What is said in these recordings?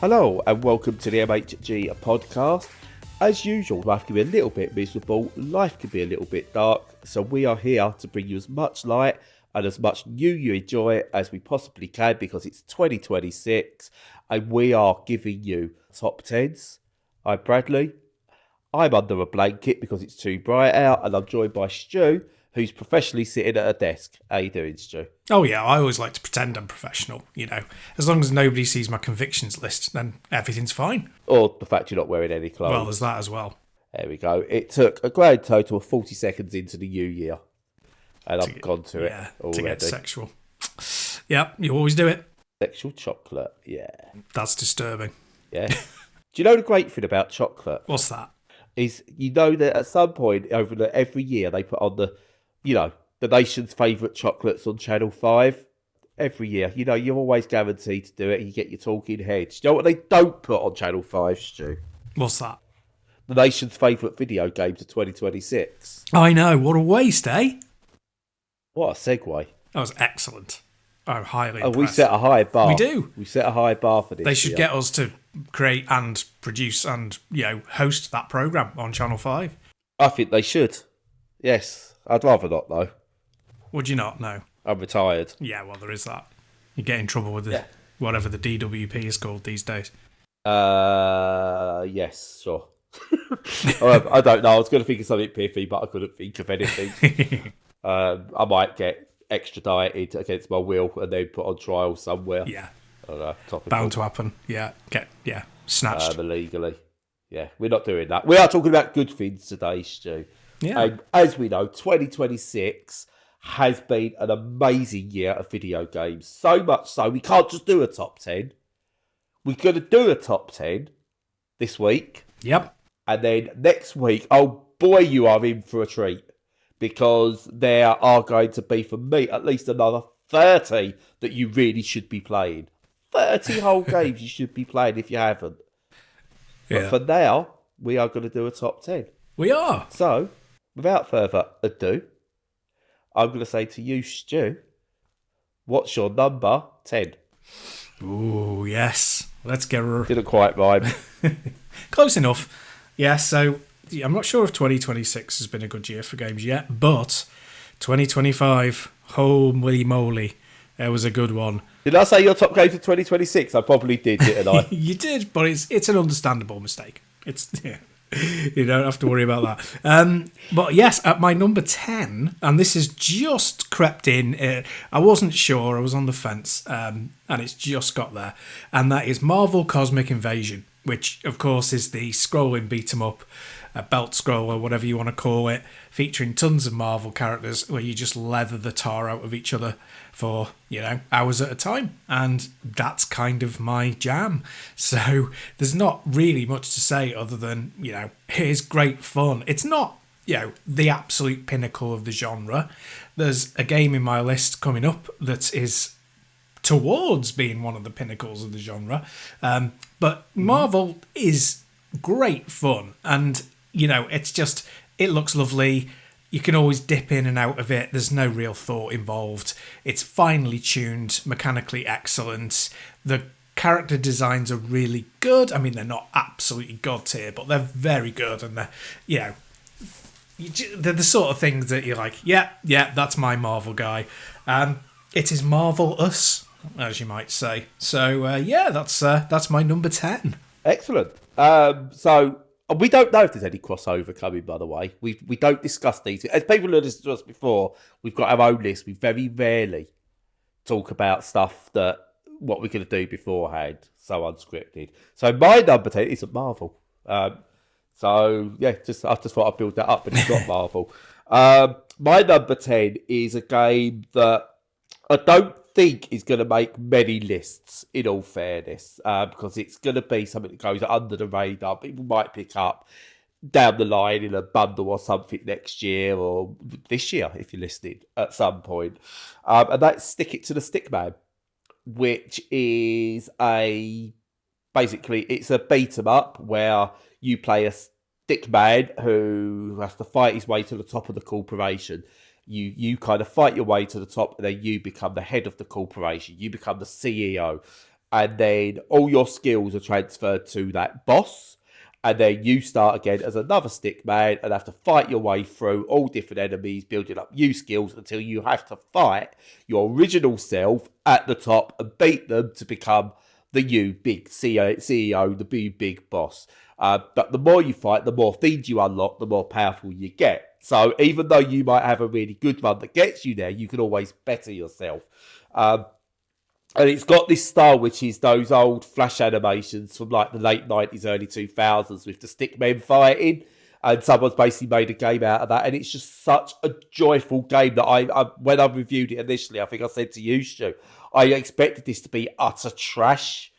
Hello and welcome to the MHG podcast. As usual, life can be a little bit miserable, life can be a little bit dark, so we are here to bring you as much light and as much you enjoy as we possibly can because it's 2026 and we are giving you top 10s. I'm Bradley. I'm under a blanket because it's too bright out and I'm joined by Stu, who's professionally sitting at a desk. How you doing, Stu? Oh yeah, I always like to pretend I'm professional, As long as nobody sees my convictions list, then everything's fine. Or the fact you're not wearing any clothes. Well, there's that as well. There we go. It took a grand total of 40 seconds into the new year. And I've gone to it already. To get sexual. Yeah, you always do it. Sexual chocolate, yeah. That's disturbing. Yeah. Do you know the great thing about chocolate? What's that? Is you know that at some point every year they put on the nation's favourite chocolates on Channel 5. Every year. You're always guaranteed to do it and you get your talking heads. Do you know what they don't put on Channel 5, Stu? What's that? The nation's favourite video games of 2026. I know, what a waste, eh? What a segue. That was excellent. I'm highly impressed. We set a high bar. We do. We set a high bar for this. They should get us to create and produce and, host that programme on Channel 5. I think they should. Yes. I'd rather not, though. Would you not? No. I'm retired. Yeah, well, there is that. You get in trouble with whatever the DWP is called these days. Yes, sure. I don't know. I was going to think of something pithy, but I couldn't think of anything. I might get extradited against my will and then put on trial somewhere. Yeah. I don't know. Topical. Bound to happen. Yeah. Snatched. Illegally. Yeah, we're not doing that. We are talking about good things today, Stu. Yeah. As we know, 2026 has been an amazing year of video games. So much so, we can't just do a top 10. We're going to do a top 10 this week. Yep. And then next week, oh boy, you are in for a treat. Because there are going to be, for me, at least another 30 that you really should be playing. 30 whole games you should be playing if you haven't. But for now, we are going to do a top 10. We are. So, without further ado, I'm going to say to you, Stu, what's your number 10? Ooh, yes. Let's get her. Didn't quite rhyme. Close enough. Yeah, so I'm not sure if 2026 has been a good year for games yet, but 2025, holy moly, it was a good one. Did I say your top game for 2026? I probably did, didn't I? You did, but it's an understandable mistake. You don't have to worry about that. But yes, at my number 10, and this has just crept in. I wasn't sure. I was on the fence, and it's just got there. And that is Marvel Cosmic Invasion, which, of course, is the scrolling beat-em-up, belt scroller, whatever you want to call it, featuring tons of Marvel characters where you just leather the tar out of each other for, hours at a time. And that's kind of my jam. So there's not really much to say other than, here's great fun. It's not, the absolute pinnacle of the genre. There's a game in my list coming up that is towards being one of the pinnacles of the genre. But Marvel is great fun. And, it's just, it looks lovely. You can always dip in and out of it. There's no real thought involved. It's finely tuned, mechanically excellent. The character designs are really good. I mean, they're not absolutely god tier, but they're very good. And they're, they're the sort of things that you're like, yeah, that's my Marvel guy. It is Marvel-us, as you might say. So, that's my number 10. Excellent. So we don't know if there's any crossover coming, by the way. We don't discuss these. As people have listened to us before, we've got our own list. We very rarely talk about stuff that what we're going to do beforehand, so unscripted. So my number 10 isn't Marvel. I just thought I'd build that up, but it's not Marvel. My number 10 is a game that I don't think is going to make many lists, in all fairness, because it's going to be something that goes under the radar. People might pick up down the line in a bundle or something next year or this year, if you're listening, at some point. And that's Stick It to the Stickman, which is basically it's a beat 'em up where you play a stickman who has to fight his way to the top of the corporation. You kind of fight your way to the top, and then you become the head of the corporation. You become the CEO, and then all your skills are transferred to that boss, and then you start again as another stick man and have to fight your way through all different enemies, building up new skills until you have to fight your original self at the top and beat them to become the new big CEO, the new big boss. But the more you fight, the more things you unlock, the more powerful you get. So even though you might have a really good one that gets you there, you can always better yourself. And it's got this style, which is those old Flash animations from like the late 90s, early 2000s with the stickmen fighting. And someone's basically made a game out of that. And it's just such a joyful game that when I reviewed it initially, I think I said to you, Stu, I expected this to be utter trash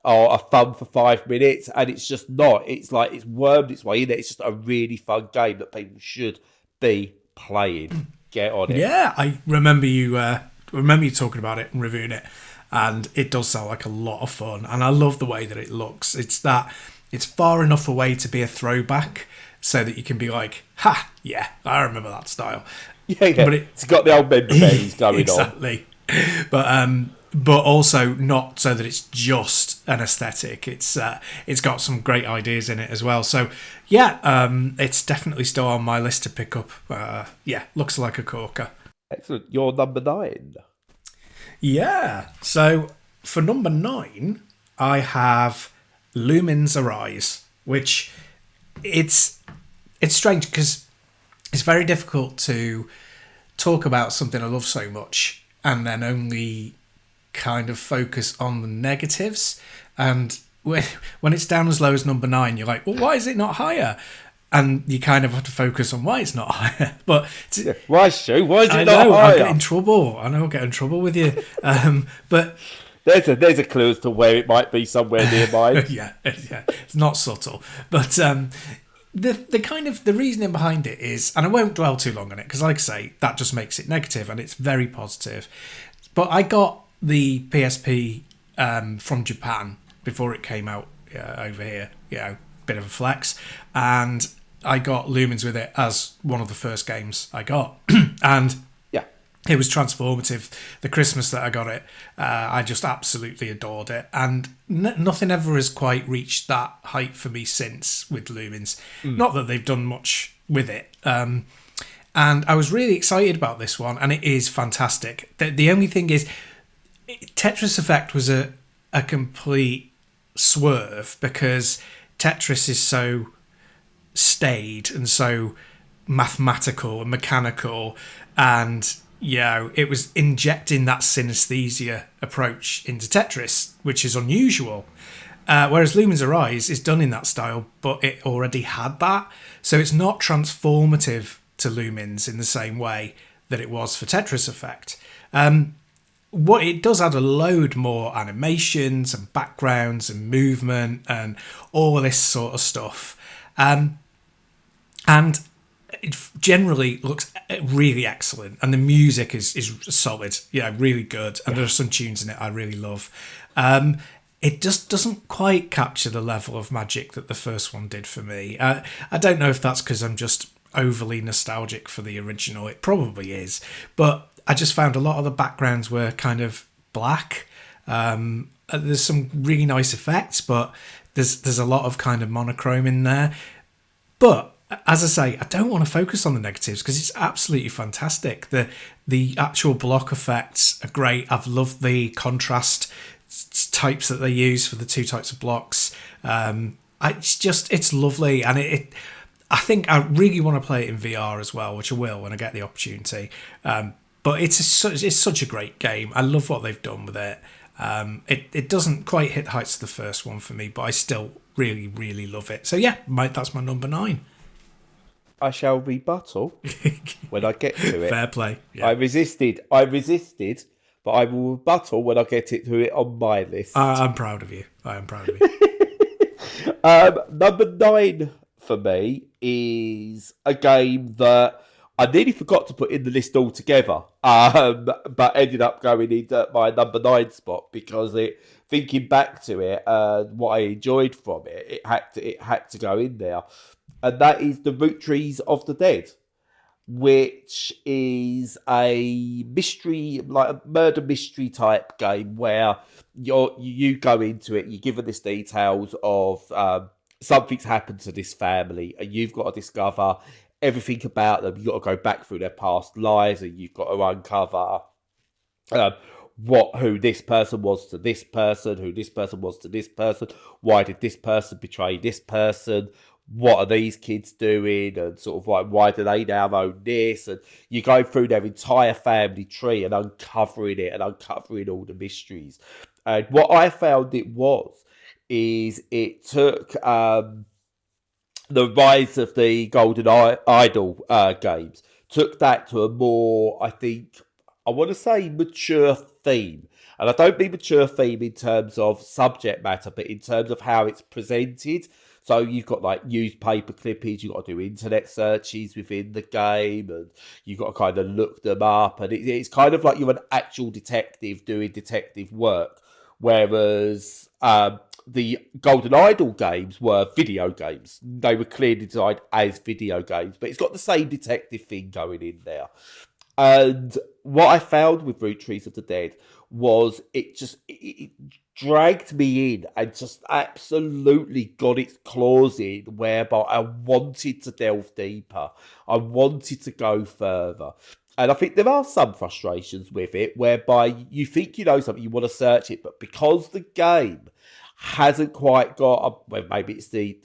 or a fun for 5 minutes. And it's just not. It's like it's wormed its way in there. It's just a really fun game that people should be playing. Get on it. Yeah, I remember you talking about it and reviewing it. And it does sound like a lot of fun, and I love the way that it looks. It's far enough away to be a throwback, so that you can be like, "Ha, yeah, I remember that style." Yeah. But it's got the old member berries going exactly. But also not so that it's just an aesthetic. It's got some great ideas in it as well. So yeah, it's definitely still on my list to pick up. Looks like a corker. Excellent. You're number 9. Yeah. So for number 9, I have Lumens Arise, which it's strange because it's very difficult to talk about something I love so much and then only kind of focus on the negatives. And when it's down as low as number 9, you're like, well, why is it not higher? And you kind of have to focus on why it's not higher. But why, Stu? Why is it not higher? I'll get in trouble. I know I'll get in trouble with you. But there's a clue as to where it might be somewhere near mine. yeah, it's not subtle. But the reasoning behind it is, and I won't dwell too long on it because, like I say, that just makes it negative, and it's very positive. But I got the PSP from Japan before it came out over here. Bit of a flex, and I got Lumens with it as one of the first games I got. And yeah, it was transformative. The Christmas that I got it, I just absolutely adored it, and nothing ever has quite reached that height for me since with Lumens. Not that they've done much with it. And I was really excited about this one, and it is fantastic. The only thing is, Tetris Effect was a complete swerve because Tetris is so staid and so mathematical and mechanical, and it was injecting that synesthesia approach into Tetris, which is unusual. Whereas Lumens Arise is done in that style, but it already had that, so it's not transformative to Lumens in the same way that it was for Tetris Effect. What it does add a load more animations and backgrounds and movement and all this sort of stuff. And it generally looks really excellent. And the music is solid, really good. And there are some tunes in it I really love. It just doesn't quite capture the level of magic that the first one did for me. I don't know if that's because I'm just overly nostalgic for the original. It probably is. But I just found a lot of the backgrounds were kind of black. There's some really nice effects, but there's a lot of kind of monochrome in there. But as I say, I don't want to focus on the negatives because it's absolutely fantastic. The actual block effects are great. I've loved the contrast types that they use for the two types of blocks. It's lovely, and I think I really want to play it in VR as well, which I will when I get the opportunity. But it's such a great game. I love what they've done with it. It doesn't quite hit the heights of the first one for me, but I still really, really love it. So yeah, that's my number 9. I shall rebuttal when I get to it. Fair play. Yeah. I resisted, but I will rebuttal when I get to it on my list. I'm proud of you. I am proud of you. Number 9 for me is a game that I nearly forgot to put in the list altogether, but ended up going into my number 9 spot because thinking back to it, what I enjoyed from it, it had to go in there, and that is the Root Trees of the Dead. which is a mystery, like a murder mystery type game where you go into it, you're given this details of something's happened to this family, and you've got to discover everything about them. You've got to go back through their past lives, and you've got to uncover um, who this person was to this person, who this person was to this person, why did this person betray this person, what are these kids doing, and sort of like why do they now own this, and you go through their entire family tree and uncovering it and uncovering all the mysteries. And what I found it was is it took the rise of the Golden Idol games, took that to a more, I think, I want to say mature theme. And I don't mean mature theme in terms of subject matter, but in terms of how it's presented. So you've got like newspaper clippings, you've got to do internet searches within the game, and you've got to kind of look them up. And it's kind of like you're an actual detective doing detective work. Whereas the Golden Idol games were video games. They were clearly designed as video games, but it's got the same detective thing going in there. And what I found with Root Trees of the Dead was it dragged me in and just absolutely got its claws in, whereby I wanted to delve deeper. I wanted to go further. And I think there are some frustrations with it, whereby you think you know something, you want to search it, but because the game hasn't quite got, well, maybe it's the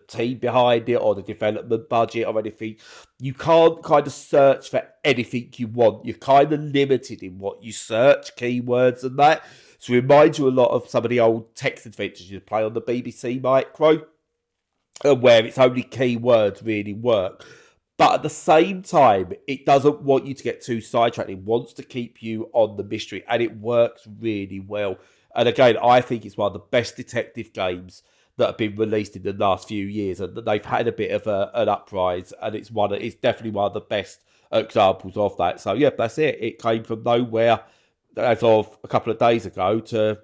team behind it or the development budget or anything, you can't kind of search for anything you want. You're kind of limited in what you search, keywords and that. So it reminds you a lot of some of the old text adventures you play on the BBC Micro, where it's only keywords really work. But at the same time, it doesn't want you to get too sidetracked. It wants to keep you on the mystery, and it works really well. And again, I think it's one of the best detective games that have been released in the last few years, and they've had a bit of an uprise, and it's definitely one of the best examples of that. So yeah, that's it. It came from nowhere as of a couple of days ago to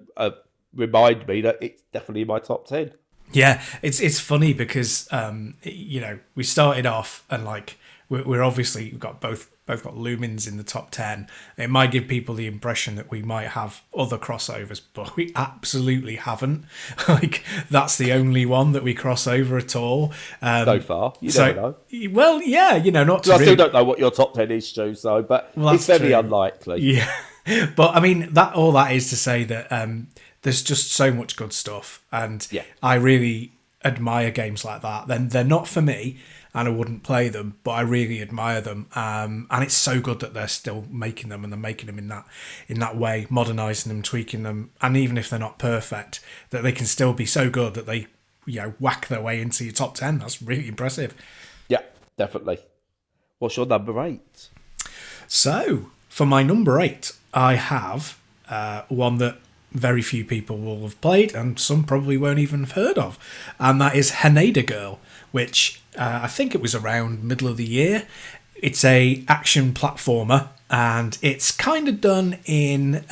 remind me that it's definitely in my top 10. Yeah, it's funny because we started off and like we're obviously we've got both got Lumens in the top 10. It might give people the impression that we might have other crossovers, but we absolutely haven't. Like that's the only one that we cross over at all. So far, you never know. Well, yeah, not to I still don't know what your top 10 is, Stu. So, but it's very unlikely. Yeah, but I mean all that is to say that. There's just so much good stuff, and I really admire games like that. Then they're not for me, and I wouldn't play them, but I really admire them. And it's so good that they're still making them, and they're making them in that way, modernising them, tweaking them, and even if they're not perfect, that they can still be so good that they whack their way into your top 10. That's really impressive. Yeah, definitely. What's your number 8? So for my number 8, I have one that very few people will have played, and some probably won't even have heard of, and that is Haneda Girl, which I think it was around middle of the year. It's a action platformer, and it's kind of done in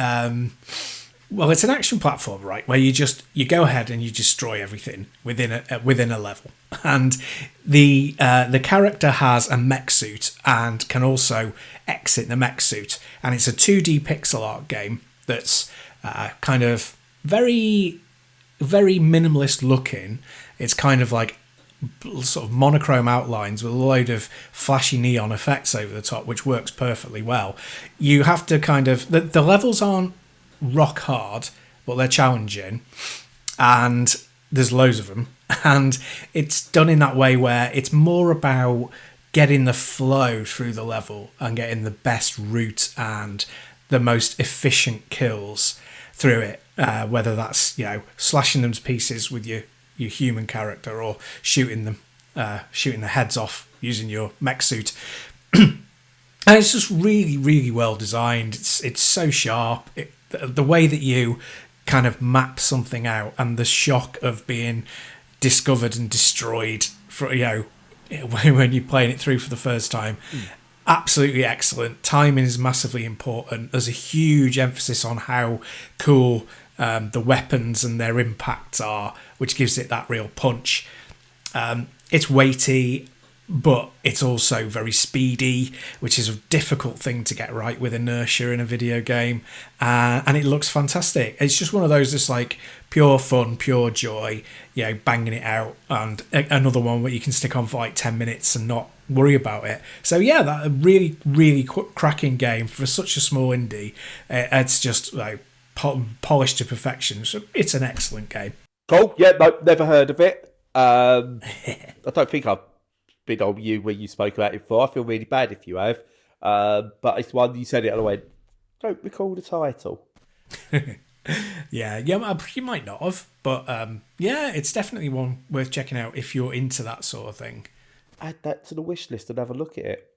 it's an action platformer, right, where you go ahead and you destroy everything within a level, and the character has a mech suit and can also exit the mech suit, and it's a 2D pixel art game that's kind of very, very minimalist looking. It's kind of like sort of monochrome outlines with a load of flashy neon effects over the top, which works perfectly well. You have to kind of... The levels aren't rock hard, but they're challenging. And there's loads of them. And it's done in that way where it's more about getting the flow through the level and getting the best route and the most efficient kills through it, whether that's slashing them to pieces with your human character or shooting the heads off using your mech suit. And it's just really, really well designed. It's so sharp. The way that you kind of map something out and the shock of being discovered and destroyed for when you're playing it through for the first time. Absolutely excellent. Timing is massively important. There's a huge emphasis on how cool the weapons and their impacts are, which gives it that real punch. It's weighty. but it's also very speedy, which is a difficult thing to get right with inertia in a video game. And it looks fantastic. It's just one of those just like pure fun, pure joy, banging it out. And another one where you can stick on for like 10 minutes and not worry about it. So yeah, that a really, really cracking game for such a small indie. It's just like polished to perfection. So it's an excellent game. Cool. Yeah, no, never heard of it. I don't think I've been on you when you spoke about it before. I feel really bad if you have. But it's one you said it and I went, don't recall the title. Yeah, you might not have, but yeah, it's definitely one worth checking out if you're into that sort of thing. Add that to the wish list and have a look at it.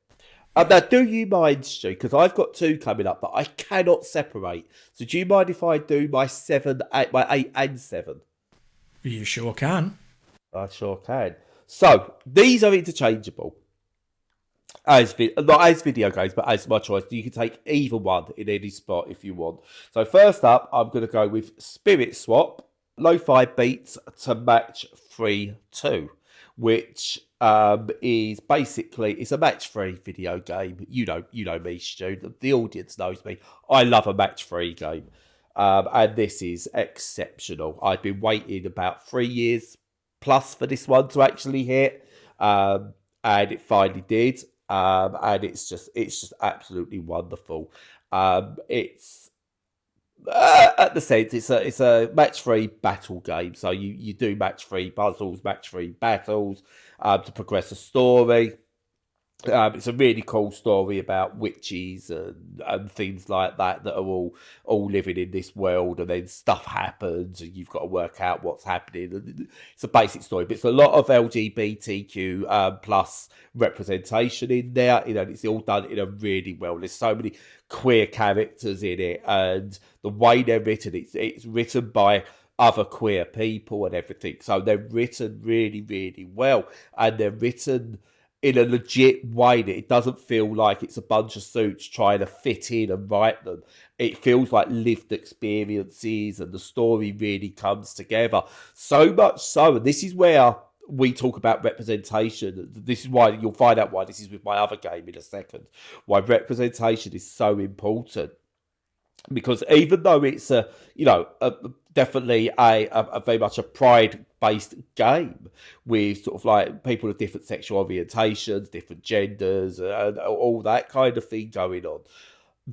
Now, do you mind, Stu? Because I've got two coming up that I cannot separate. So do you mind if I do my 8 and 7? You sure can. I sure can. So these are interchangeable not as video games, but as my choice. You can take either one in any spot if you want. So first up, I'm going to go with Spirit Swap, Lo-Fi Beats to Match 3-2, which is basically it's a match-free video game. You know me, Stu. The audience knows me. I love a match-free game, and this is exceptional. I've been waiting about 3 years plus for this one to actually hit, and it finally did. And it's just absolutely wonderful. It's at the sense it's a match free battle game. So you do match free puzzles, match free battles to progress the story. It's a really cool story about witches and things like that are all living in this world, and then stuff happens, and you've got to work out what's happening. It's a basic story, but it's a lot of LGBTQ plus representation in there. It's all done in a really well. There's so many queer characters in it, and the way they're written, it's written by other queer people and everything. So they're written really, really well, and they're written in a legit way that it doesn't feel like it's a bunch of suits trying to fit in and write them. It feels like lived experiences, and the story really comes together. So much so, and this is where we talk about representation. This is why you'll find out why this is with my other game in a second. Why representation is so important. Because even though it's definitely a very much a pride-based game with sort of like people of different sexual orientations, different genders, and all that kind of thing going on,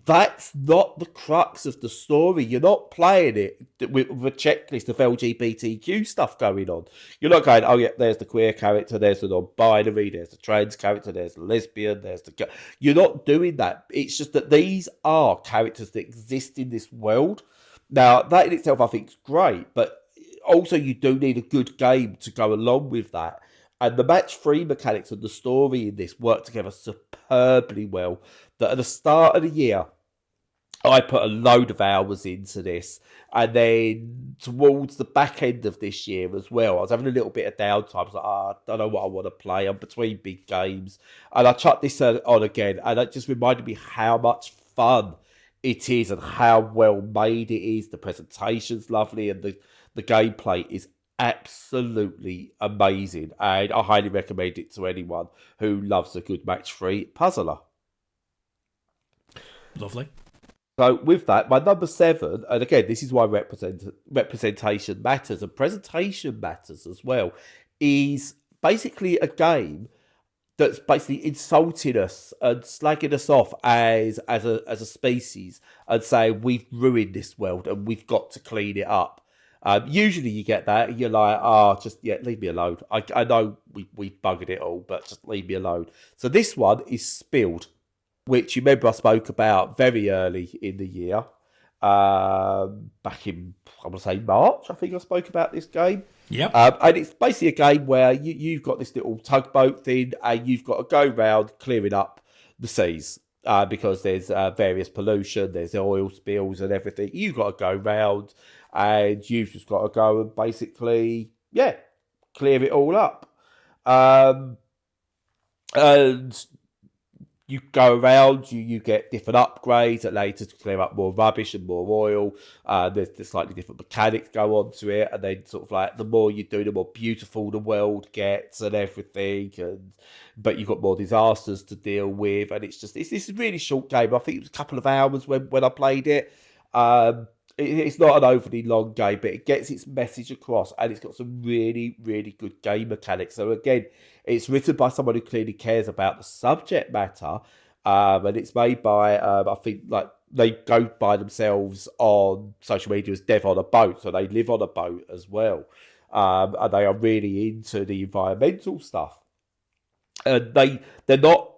that's not the crux of the story. You're not playing it with a checklist of LGBTQ stuff going on. You're not going, oh yeah, there's the queer character, there's the non-binary, there's the trans character, there's the lesbian, there's the... You're not doing that. It's just that these are characters that exist in this world. Now, that in itself I think is great, but also you do need a good game to go along with that. And the match-free mechanics and the story in this work together superbly well. That at the start of the year, I put a load of hours into this. And then towards the back end of this year as well, I was having a little bit of downtime. I was like, I don't know what I want to play. I'm between big games. And I chucked this on again. And it just reminded me how much fun it is and how well made it is. The presentation's lovely and the gameplay is absolutely amazing, and I highly recommend it to anyone who loves a good match-free puzzler. Lovely. So with that, my number 7, and again, this is why representation matters and presentation matters as well, is basically a game that's basically insulting us and slagging us off as a species and saying we've ruined this world and we've got to clean it up. Usually you get that, and you're like, leave me alone. I know we've buggered it all, but just leave me alone. So this one is Spilled, which you remember I spoke about very early in the year. Back in, I want to say March, I think I spoke about this game. Yep. And it's basically a game where you've got this little tugboat thing, and you've got to go round clearing up the seas. Because there's various pollution, there's oil spills and everything. You've got to go round, and you've just got to go and basically, clear it all up. And you go around, you get different upgrades that allow you to clear up more rubbish and more oil. There's slightly different mechanics go on to it, and then sort of like the more you do, the more beautiful the world gets and everything. But you've got more disasters to deal with, and it's this really short game. I think it was a couple of hours when I played it. It's not an overly long game, but it gets its message across, and it's got some really, really good game mechanics. So again, it's written by someone who clearly cares about the subject matter, and it's made by I think like they go by themselves on social media as Dev on a Boat, so they live on a boat as well, and they are really into the environmental stuff. And they're not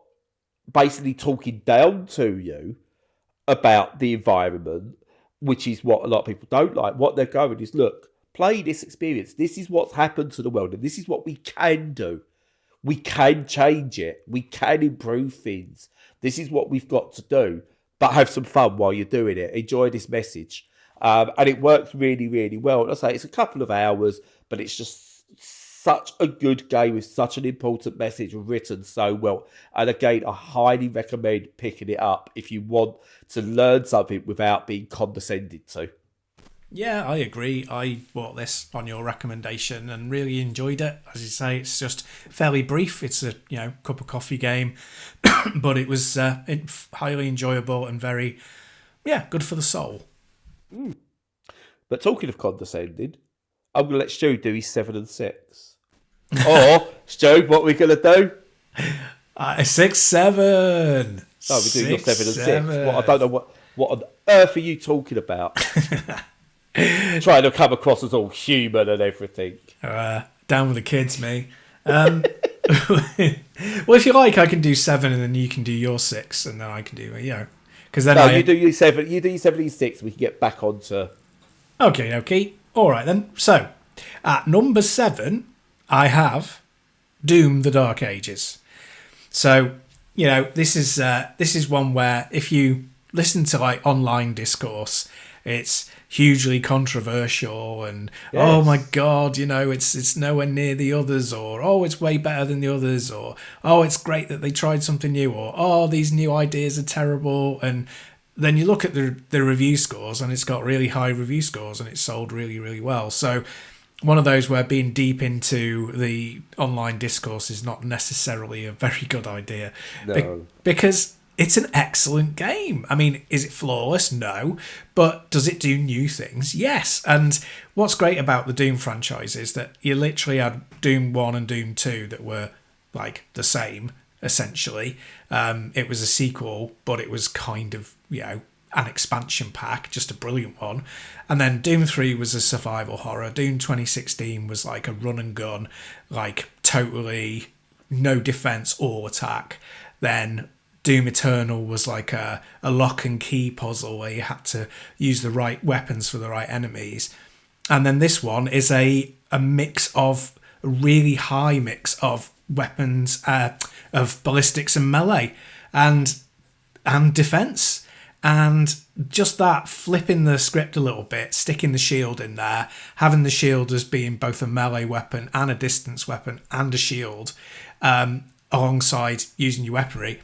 basically talking down to you about the environment, which is what a lot of people don't like. What they're going is, look, play this experience. This is what's happened to the world, and this is what we can do. We can change it. We can improve things. This is what we've got to do. But have some fun while you're doing it. Enjoy this message. And it works really, really well. I say it's a couple of hours, but it's just such a good game with such an important message written so well. And again, I highly recommend picking it up if you want to learn something without being condescended to. Yeah, I agree. I bought this on your recommendation and really enjoyed it. As you say, it's just fairly brief. It's a cup of coffee game, but it was highly enjoyable and very good for the soul. But talking of condescending, I'm going to let Stu do his 7 and 6. Or, Stu, what are we going to do? 6, 7. No, we're doing your 7 and 6. Well, I don't know what on earth are you talking about? Trying to come across as all human and everything. Down with the kids, me. Well, if you like, I can do 7 and then you can do your 6 and then I can do, because then you do your 7, and 6, we can get back onto... Okay. All right, then. So, at number 7, I have Doom: The Dark Ages. So, this is one where if you listen to like online discourse, it's hugely controversial and yes. Oh my god, it's nowhere near the others, or oh, it's way better than the others, or oh, it's great that they tried something new, or oh, these new ideas are terrible. And then you look at the review scores and it's got really high review scores and it's sold really, really well. So one of those where being deep into the online discourse is not necessarily a very good idea. No. Because it's an excellent game. I mean, is it flawless? No. But does it do new things? Yes. And what's great about the Doom franchise is that you literally had Doom 1 and Doom 2 that were like the same, essentially. It was a sequel, but it was kind of, an expansion pack, just a brilliant one. And then Doom 3 was a survival horror. Doom 2016 was like a run and gun, like totally no defense, all attack. Then Doom Eternal was like a lock and key puzzle where you had to use the right weapons for the right enemies. And then this one is a mix of, a really high mix of weapons, of ballistics and melee and defense. And just that, flipping the script a little bit, sticking the shield in there, having the shield as being both a melee weapon and a distance weapon and a shield, alongside using your weaponry,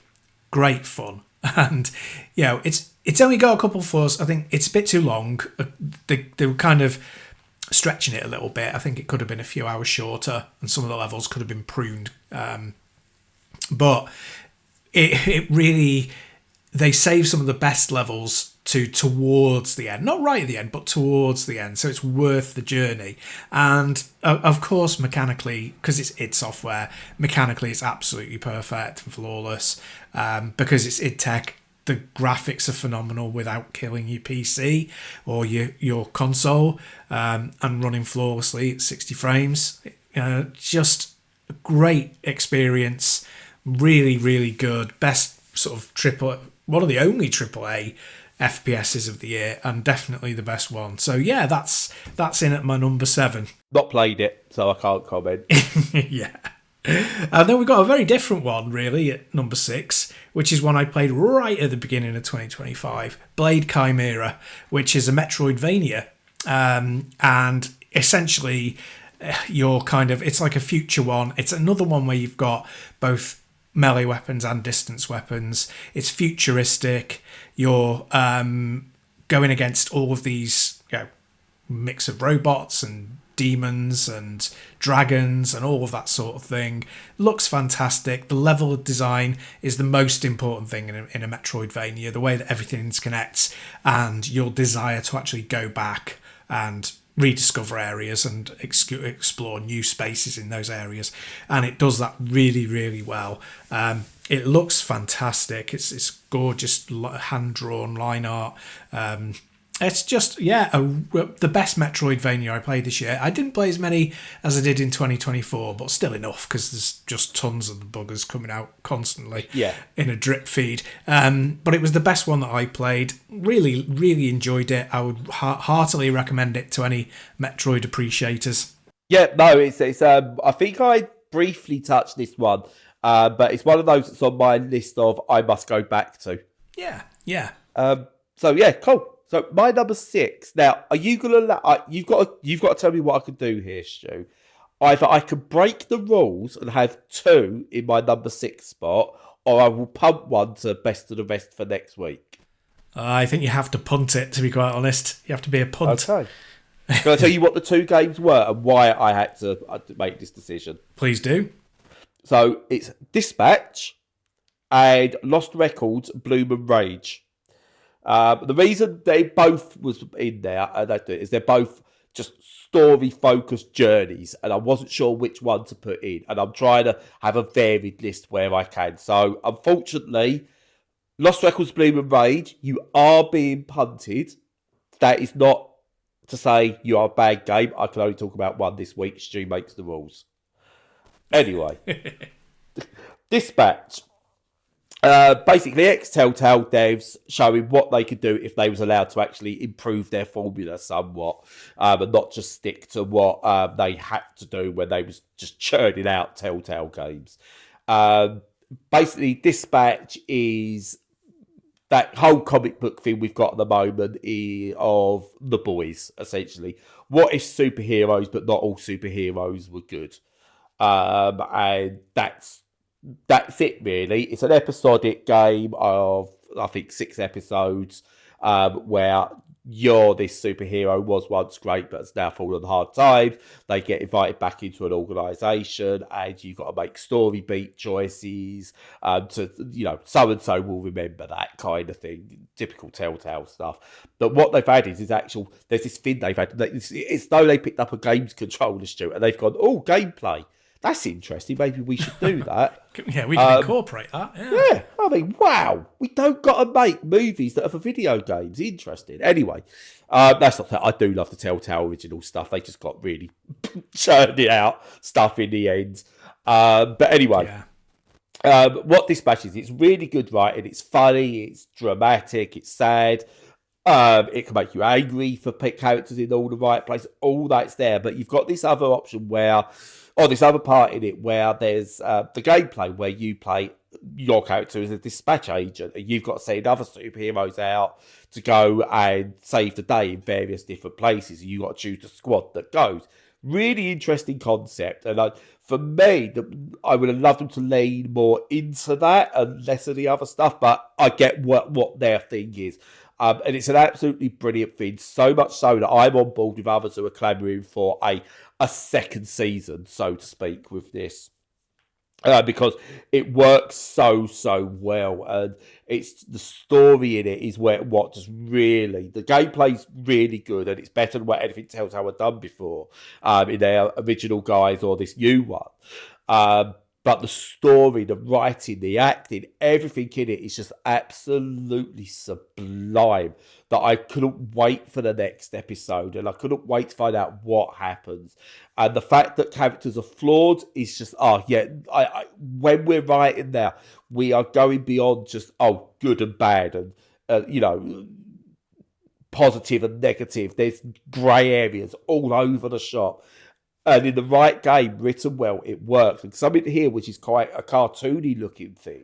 great fun. And it's only got a couple of flaws. I think it's a bit too long. They were kind of stretching it a little bit. I think it could have been a few hours shorter, and some of the levels could have been pruned. But it really, they save some of the best levels towards the end, not right at the end, but towards the end. So it's worth the journey. And of course, mechanically, because it's id Software, mechanically it's absolutely perfect and flawless. Because it's id Tech, the graphics are phenomenal without killing your PC or your console, and running flawlessly at 60 frames. Just a great experience. Really, really good. Best sort of one of the only AAA FPSs of the year, and definitely the best one. So yeah, that's in at my number 7. Not played it, so I can't comment. Yeah. And then we've got a very different one, really, at number 6, which is one I played right at the beginning of 2025, Blade Chimera, which is a Metroidvania. And essentially, it's like a future one. It's another one where you've got both melee weapons and distance weapons. It's futuristic. You're going against all of these, mix of robots and demons and dragons and all of that sort of thing. Looks fantastic. The level of design is the most important thing in a Metroidvania. The way that everything interconnects and your desire to actually go back and rediscover areas and explore new spaces in those areas, and it does that really, really well. It looks fantastic. It's gorgeous hand-drawn line art. It's just, the best Metroidvania I played this year. I didn't play as many as I did in 2024, but still enough, because there's just tons of the buggers coming out constantly in a drip feed. But it was the best one that I played. Really, really enjoyed it. I would heartily recommend it to any Metroid appreciators. Yeah, no, it's I think I briefly touched this one, but it's one of those that's on my list of I must go back to. Yeah. Cool. So my number 6. Now, are you gonna? You've got to tell me what I can do here, Stu. Either I can break the rules and have 2 in my number 6 spot, or I will punt one to best of the rest for next week. I think you have to punt it. To be quite honest, you have to be a punt. Okay. Can I tell you what the 2 games were and why I had to make this decision? Please do. So it's Dispatch and Lost Records, Bloom and Rage. The reason they both was in there is they're both just story-focused journeys, and I wasn't sure which one to put in, and I'm trying to have a varied list where I can. So, unfortunately, Lost Records, Bloom and Rage, you are being punted. That is not to say you are a bad game. I can only talk about one this week. Stu makes the rules. Anyway, Dispatch. Basically, ex-Telltale devs showing what they could do if they was allowed to actually improve their formula somewhat, and not just stick to what they had to do when they was just churning out Telltale games. Basically, Dispatch is that whole comic book thing we've got at the moment of the boys, essentially. What if superheroes, but not all superheroes were good? And that's it, really. It's an episodic game of, I think, 6 episodes, where you're this superhero, was once great, but has now fallen on hard times. They get invited back into an organisation, and you've got to make story beat choices. So and so will remember that kind of thing. Typical Telltale stuff. But what they've added is there's this thing they've added. It's though they picked up a games controller, Stu, and they've gone, gameplay. That's interesting. Maybe we should do that. Yeah, we can incorporate that. Yeah, I mean, wow. We don't got to make movies that are for video games. Interesting. Anyway, that's not that. I do love the Telltale original stuff. They just got really churning out stuff in the end. But anyway, what Dispatch is, it's really good writing. It's funny. It's dramatic. It's sad. It can make you angry for characters in all the right places. All that's there. But you've got this other option this other part in it where there's the gameplay where you play your character as a dispatch agent, and you've got to send other superheroes out to go and save the day in various different places, and you've got to choose the squad that goes. Really interesting concept, and for me, I would have loved them to lean more into that and less of the other stuff, but I get what their thing is. And it's an absolutely brilliant thing, so much so that I'm on board with others who are clamouring for a second season, so to speak, with this. Because it works so well, and it's the story in it is what just really, the gameplay's really good, and it's better than what anything Telltale had done before in their original guys or this new one. But the story, the writing, the acting, everything in it is just absolutely sublime, that I couldn't wait for the next episode, and I couldn't wait to find out what happens. And the fact that characters are flawed is just, when we're writing there, we are going beyond just, good and bad, and, positive and negative. There's grey areas all over the shop. And in the right game, written well, it works. And something here, which is quite a cartoony looking thing,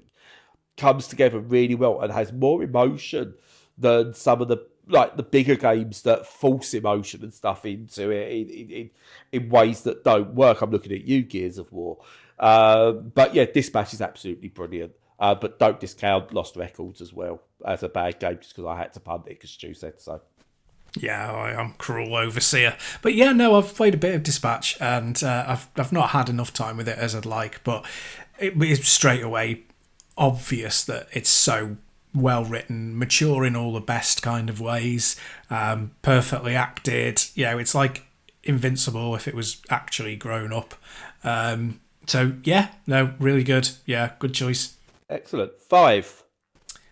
comes together really well and has more emotion than some of the bigger games that force emotion and stuff into it in ways that don't work. I'm looking at you, Gears of War. But yeah, Dispatch is absolutely brilliant. But don't discount Lost Records as well as a bad game just because I had to punt it because Stu said so. Yeah, I'm cruel overseer. But yeah, no, I've played a bit of Dispatch and I've not had enough time with it as I'd like, but it's straight away obvious that it's so well written, mature in all the best kind of ways, perfectly acted. It's like Invincible if it was actually grown up. So yeah, no, really good. Yeah, good choice. Excellent. 5.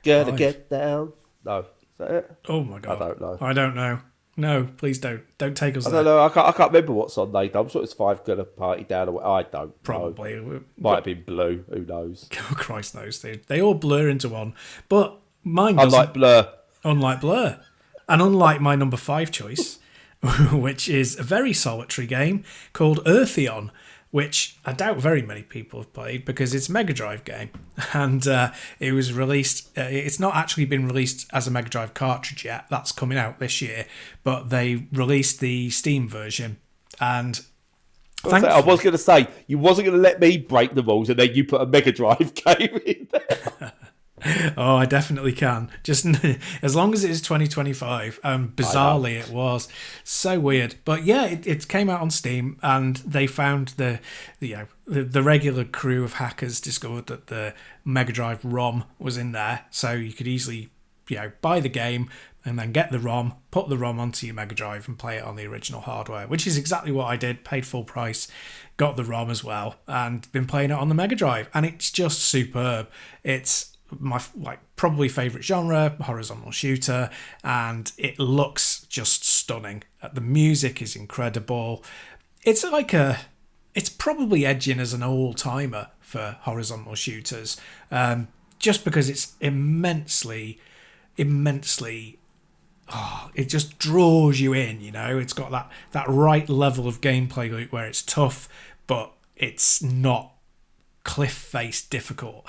Gonna 5. get down. No, is that it? Oh my god. I don't know. No, please don't. Don't take us I there. don't know. I can't remember what song they done. I'm sure it's 5 Gonna Party Down. I don't Probably. know. Might have been Blue. Who knows? Oh, Christ knows, dude. They all blur into one. But mine doesn't. Unlike Blur. And unlike my number 5 choice, which is a very solitary game called Eartheon, which I doubt very many people have played because it's a Mega Drive game. And it was released, it's not actually been released as a Mega Drive cartridge yet. That's coming out this year. But they released the Steam version. And I was going to say, you wasn't going to let me break the rules and then you put a Mega Drive game in there. Oh, I definitely can. Just as long as it is 2025. Bizarrely, it was so weird. But yeah, it came out on Steam, and they found the regular crew of hackers discovered that the Mega Drive ROM was in there, so you could easily buy the game and then get the ROM, put the ROM onto your Mega Drive, and play it on the original hardware. Which is exactly what I did. Paid full price, got the ROM as well, and been playing it on the Mega Drive, and it's just superb. It's my probably favorite genre, horizontal shooter, and it looks just stunning. The music is incredible. It's probably edging as an all-timer for horizontal shooters, just because it's immensely it just draws you in. It's got that right level of gameplay loop where it's tough but it's not cliff-face difficult.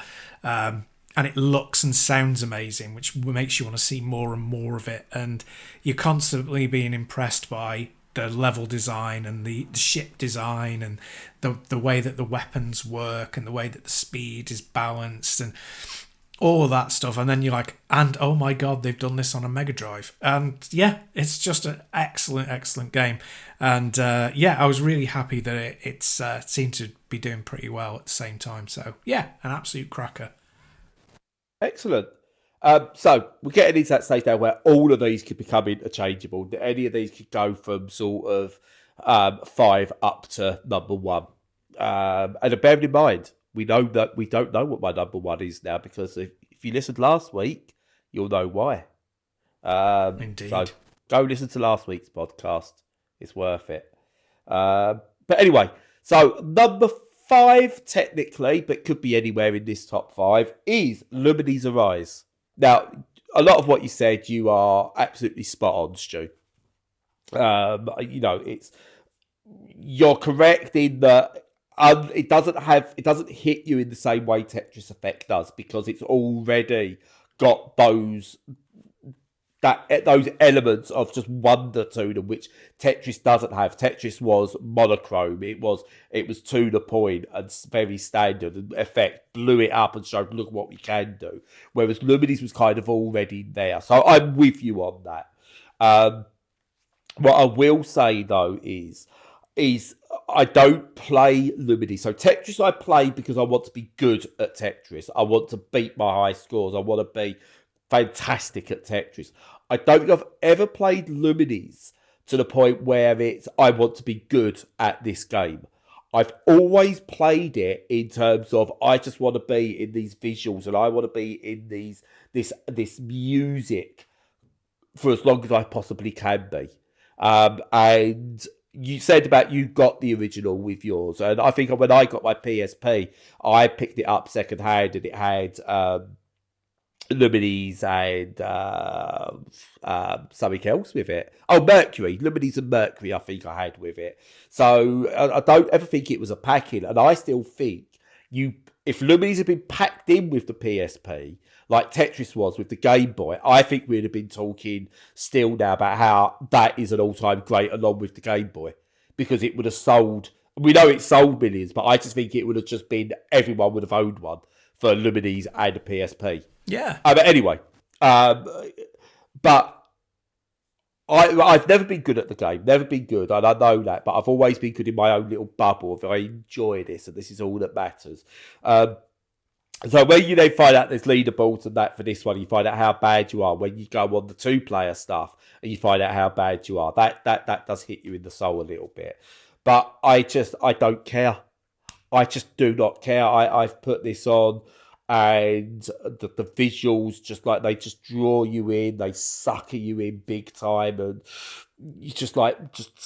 And it looks and sounds amazing, which makes you want to see more and more of it. And you're constantly being impressed by the level design and the ship design and the way that the weapons work and the way that the speed is balanced and all of that stuff. And then you're like, and oh my God, they've done this on a Mega Drive. And yeah, it's just an excellent game. And I was really happy that it seemed to be doing pretty well at the same time. So yeah, an absolute cracker. Excellent. So we're getting into that stage now where all of these could become interchangeable. Any of these could go from sort of 5 up to number 1. And bear in mind, we know that we don't know what my number 1 is now because if you listened last week, you'll know why. Indeed. So go listen to last week's podcast. It's worth it. But anyway, so number 5 technically, but could be anywhere in this top 5, is Lumines Arise. Now, a lot of what you said, you are absolutely spot on, Stu. You're correct in that it doesn't hit you in the same way Tetris Effect does because it's already got those elements of just wonder to them, which Tetris doesn't have. Tetris was monochrome. It was to the point and very standard. And Effect blew it up and showed, look what we can do. Whereas Lumines was kind of already there. So I'm with you on that. What I will say though is I don't play Lumines. So Tetris I play because I want to be good at Tetris. I want to beat my high scores. I want to be fantastic at Tetris. I don't think I've ever played Lumines to the point where I want to be good at this game. I've always played it in terms of I just want to be in these visuals and I want to be in this music for as long as I possibly can be. And you said about you got the original with yours, and I think when I got my PSP, I picked it up second hand and it had Lumines and something else with it. Oh, Mercury. Lumines and Mercury, I think I had with it. So I don't ever think it was a pack-in. And I still think if Lumines had been packed in with the PSP, like Tetris was with the Game Boy, I think we'd have been talking still now about how that is an all-time great along with the Game Boy. Because it would have sold We know it sold millions, but I just think it would have just been everyone would have owned one for Lumines and a PSP. Yeah. But anyway, but I've never been good at the game, never been good, and I know that, but I've always been good in my own little bubble of I enjoy this, and this is all that matters. So when you then find out there's leaderboards and that for this one, you find out how bad you are. When you go on the 2-player stuff and you find out how bad you are, that does hit you in the soul a little bit. But I don't care. I just do not care. I've put this on, and the visuals they just draw you in, they sucker you in big time, and you're just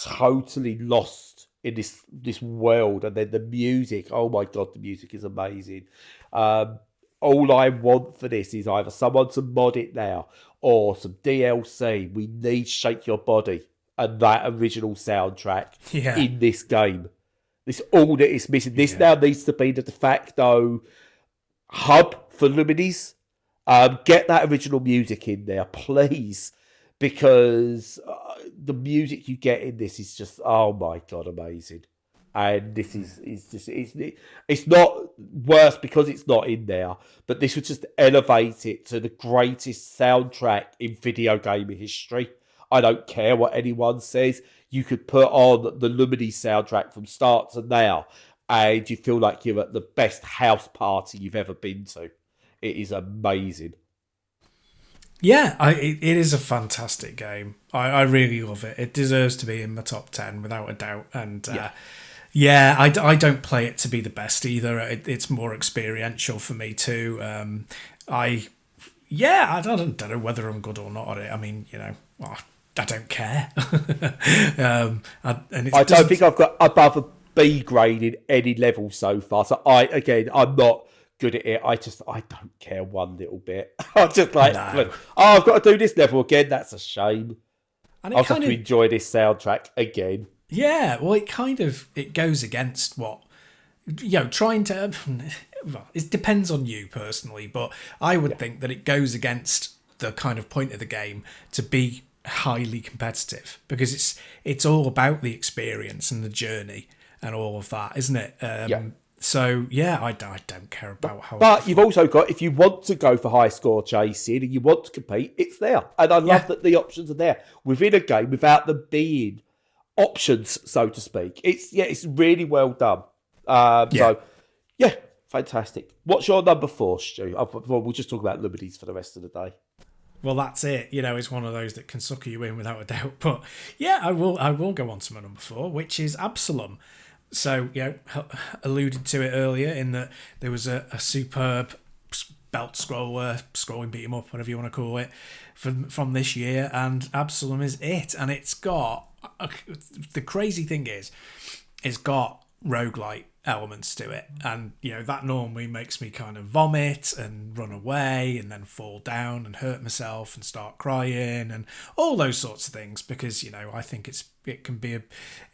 totally lost in this world. And then the music, oh my god, the music is amazing. All I want for this is either someone to mod it now or some DLC. We need Shake Your Body and that original soundtrack in this game. This all that is missing. This now needs to be the de facto hub for Lumines. Get that original music in there, please, because the music you get in this is just, oh my god, amazing. And this is just it's not worse because it's not in there, but this would just elevate it to the greatest soundtrack in video game history. I don't care what anyone says. You could put on the Lumines soundtrack from start to now, and you feel like you're at the best house party you've ever been to. It is amazing. Yeah, it is a fantastic game. I really love it. It deserves to be in my top 10 without a doubt. And I don't play it to be the best either. It's more experiential for me too. I don't know whether I'm good or not at it. I mean, I don't care. I don't think I've got above a B grade in any level so far. So I'm not good at it. I don't care one little bit. I'm just like, I've got to do this level again. That's a shame. And I'll have to enjoy this soundtrack again. Yeah, well, it goes against what, trying to, well, it depends on you personally, but I would think that it goes against the kind of point of the game to be highly competitive, because it's all about the experience and the journey and all of that, isn't it? So I don't care about how. But you've also got, if you want to go for high score chasing and you want to compete, it's there, and I love that the options are there within a game without them being options, so to speak. It's really well done. So fantastic. What's your number 4, Stu? We'll just talk about Lumines for the rest of the day. Well, that's it. It's one of those that can sucker you in without a doubt. But I will go on to my number 4, which is Absalom. So, alluded to it earlier in that there was a superb belt scroller, scrolling beat 'em up, whatever you want to call it, from this year, and Absalom is it. And it's got, the crazy thing is, it's got roguelite elements to it, and that normally makes me kind of vomit and run away and then fall down and hurt myself and start crying and all those sorts of things, because I think it can be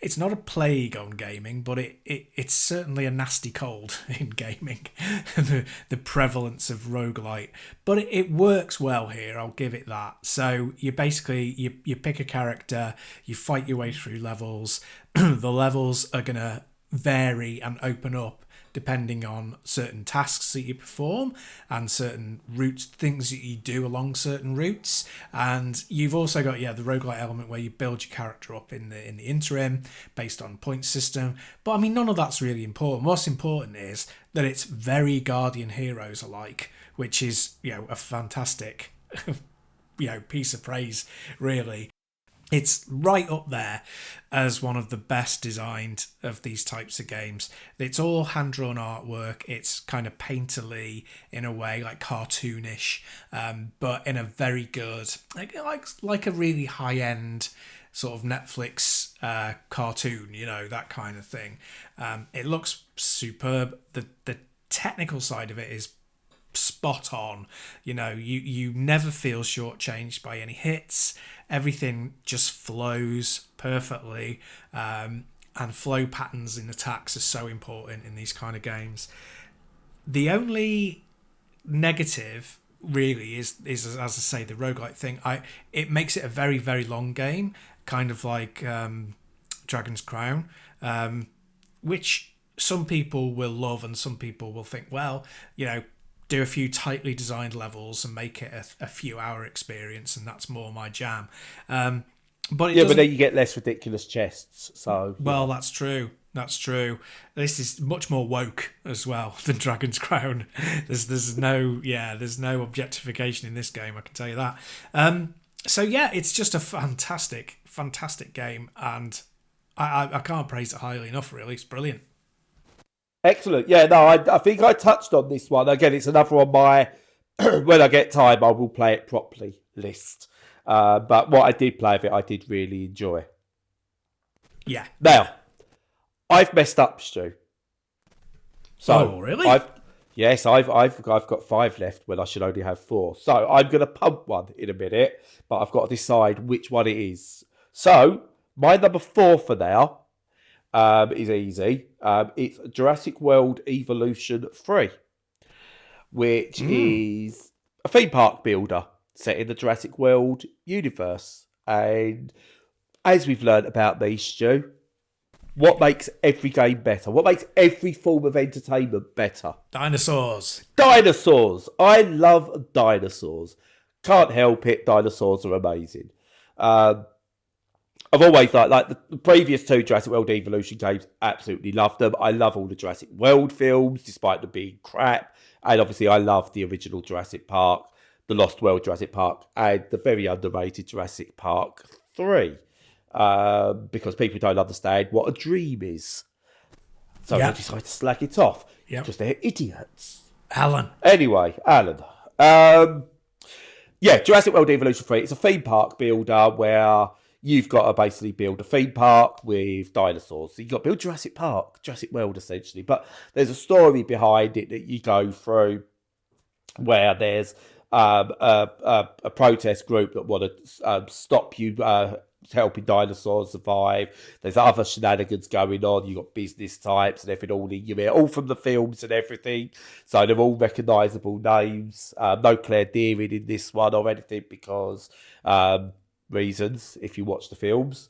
it's not a plague on gaming, but it's certainly a nasty cold in gaming, the prevalence of roguelite, but it works well here, I'll give it that. So you basically you pick a character, you fight your way through levels. The levels are gonna vary and open up depending on certain tasks that you perform and certain routes, things that you do along certain routes. And you've also got the roguelite element where you build your character up in the interim based on point system. But I mean, none of that's really important. What's important is that it's very Guardian Heroes alike, which is a fantastic piece of praise, really. It's right up there as one of the best designed of these types of games. It's all hand-drawn artwork. It's kind of painterly in a way, like cartoonish, but in a very good, like a really high-end sort of Netflix cartoon, that kind of thing. It looks superb. The technical side of it is spot on. You never feel shortchanged by any hits. Everything just flows perfectly, and flow patterns in attacks are so important in these kind of games. The only negative really is as I say, the roguelite thing. It makes it a very, very long game, kind of like Dragon's Crown. which some people will love and some people will think, well, do a few tightly designed levels and make it a few hour experience, and that's more my jam. But but then you get less ridiculous chests. So well, that's true. That's true. This is much more woke as well than Dragon's Crown. There's no objectification in this game. I can tell you that. So yeah, it's just a fantastic game, and I can't praise it highly enough. Really, it's brilliant. Excellent. Yeah, no, I think I touched on this one. Again, it's another on my, when I get time, I will play it properly list. But what I did play of it, I did really enjoy. Yeah. Now, I've messed up, Stu. So, really? I've got 5 left when I should only have 4. So I'm going to pump one in a minute, but I've got to decide which one it is. So my number 4 for now is easy. It's Jurassic World Evolution 3, which is a theme park builder set in the Jurassic World universe. And as we've learned about these, Stu, what makes every game better? What makes every form of entertainment better? Dinosaurs. Dinosaurs. I love dinosaurs. Can't help it. Dinosaurs are amazing. I've always like the previous 2 Jurassic World Evolution games, absolutely loved them. I love all the Jurassic World films, despite them being crap. And obviously I love the original Jurassic Park, the Lost World Jurassic Park, and the very underrated Jurassic Park 3. Because people don't understand what a dream is. So they decide to slack it off. Because they're idiots. Alan. Anyway, Alan. Jurassic World Evolution 3. It's a theme park builder where you've got to basically build a theme park with dinosaurs. So you've got to build Jurassic Park, Jurassic World essentially. But there's a story behind it that you go through where there's a protest group that want to stop you helping dinosaurs survive. There's other shenanigans going on. You've got business types and everything all in your ear, all from the films and everything. So they're all recognisable names. No Claire Dearing in this one or anything because reasons, if you watch the films.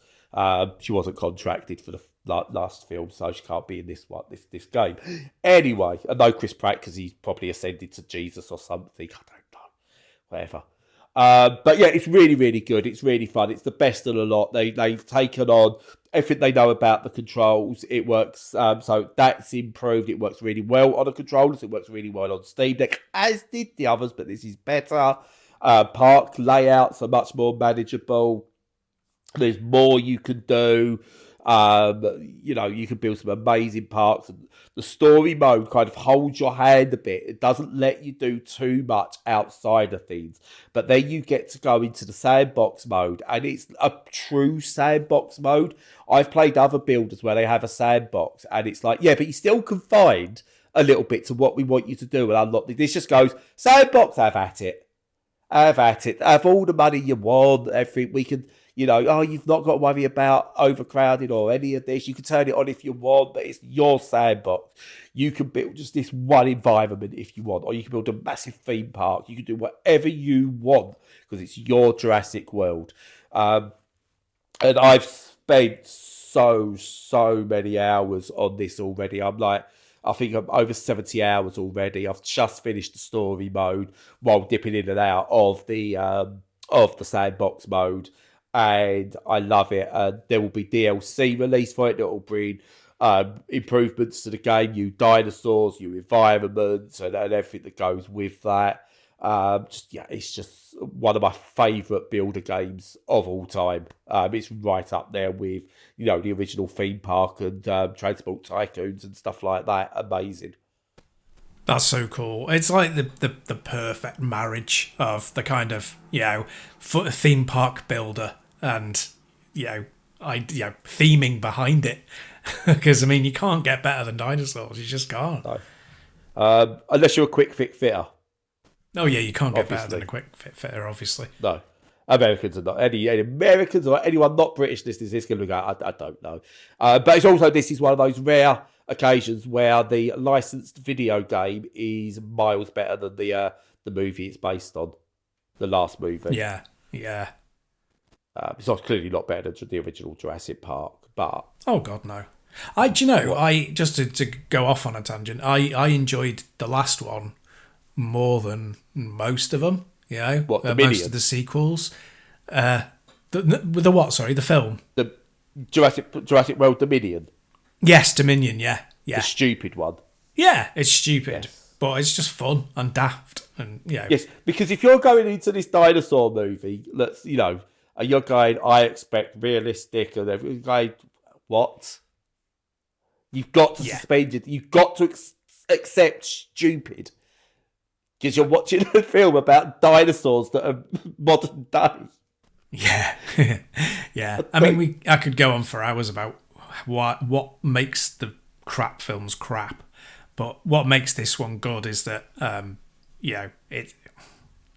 She wasn't contracted for the last film, so she can't be in this one, this game. Anyway, and no Chris Pratt because he's probably ascended to Jesus or something. I don't know. Whatever. But yeah, it's really, really good. It's really fun. It's the best of the lot. They've taken on everything they know about the controls. It works, so that's improved. It works really well on the controllers. It works really well on Steam Deck, as did the others, but this is better. Park layouts are much more manageable. There's more you can do. You can build some amazing parks. The story mode kind of holds your hand a bit. It doesn't let you do too much outside of things. But then you get to go into the sandbox mode, and it's a true sandbox mode. I've played other builders where they have a sandbox, and it's like, yeah, but you still can find a little bit to what we want you to do and unlock. This just goes, sandbox, have at it. Have at it. Have all the money you want. Everything we can, you've not got to worry about overcrowding or any of this. You can turn it on if you want, but it's your sandbox. You can build just this one environment if you want, or you can build a massive theme park. You can do whatever you want because it's your Jurassic World. And I've spent so many hours on this already. I think I'm over 70 hours already. I've just finished the story mode while dipping in and out of the sandbox mode, and I love it. There will be DLC released for it that will bring improvements to the game, new dinosaurs, new environments, and everything that goes with that. It's just one of my favourite builder games of all time. It's right up there with, the original theme park and Transport Tycoons and stuff like that. Amazing. That's so cool. It's like the perfect marriage of the kind of, theme park builder and, theming behind it. Because, you can't get better than dinosaurs. You just can't. No. Unless you're a quick fit fitter. Oh yeah, you can't get better than a quick fit fitter, obviously. No, Americans are not. Any Americans or anyone not British listening to this going to go, I don't know. But it's also, this is one of those rare occasions where the licensed video game is miles better than the movie it's based on, the last movie. Yeah. It's clearly not better than the original Jurassic Park, but... Oh, God, no. Do you know, I just to go off on a tangent, I enjoyed the last one more than most of them. You know, What, the most Minion? of the sequels. The what? Sorry, the film. The Jurassic World Dominion, Yes, Dominion. Yeah, the yeah, stupid one. yeah. It's stupid, Yes. but it's just fun and daft, and Yes, because if you're going into this dinosaur movie, and you're going, I expect realistic, and everything, going, what? You've got to suspend it. You've got to accept stupid. Because you're watching a film about dinosaurs that are modern day. Yeah, yeah. I mean, I could go on for hours about what makes the crap films crap, but what makes this one good is that it.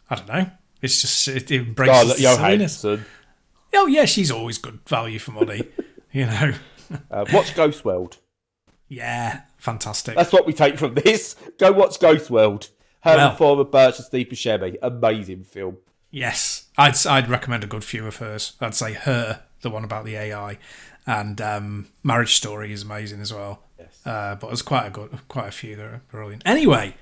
I don't know. It's just it embraces Scarlett the silliness. Johansson. Oh yeah, she's always good value for money. You know. Watch Ghost World. Yeah, fantastic. That's what we take from this. Go watch Ghost World. Herman Former, Birch and Steve Buscemi. Amazing film. Yes, I'd recommend a good few of hers. I'd say Her, the one about the AI, and Marriage Story is amazing as well. Yes. But there's quite a few that are brilliant. Anyway,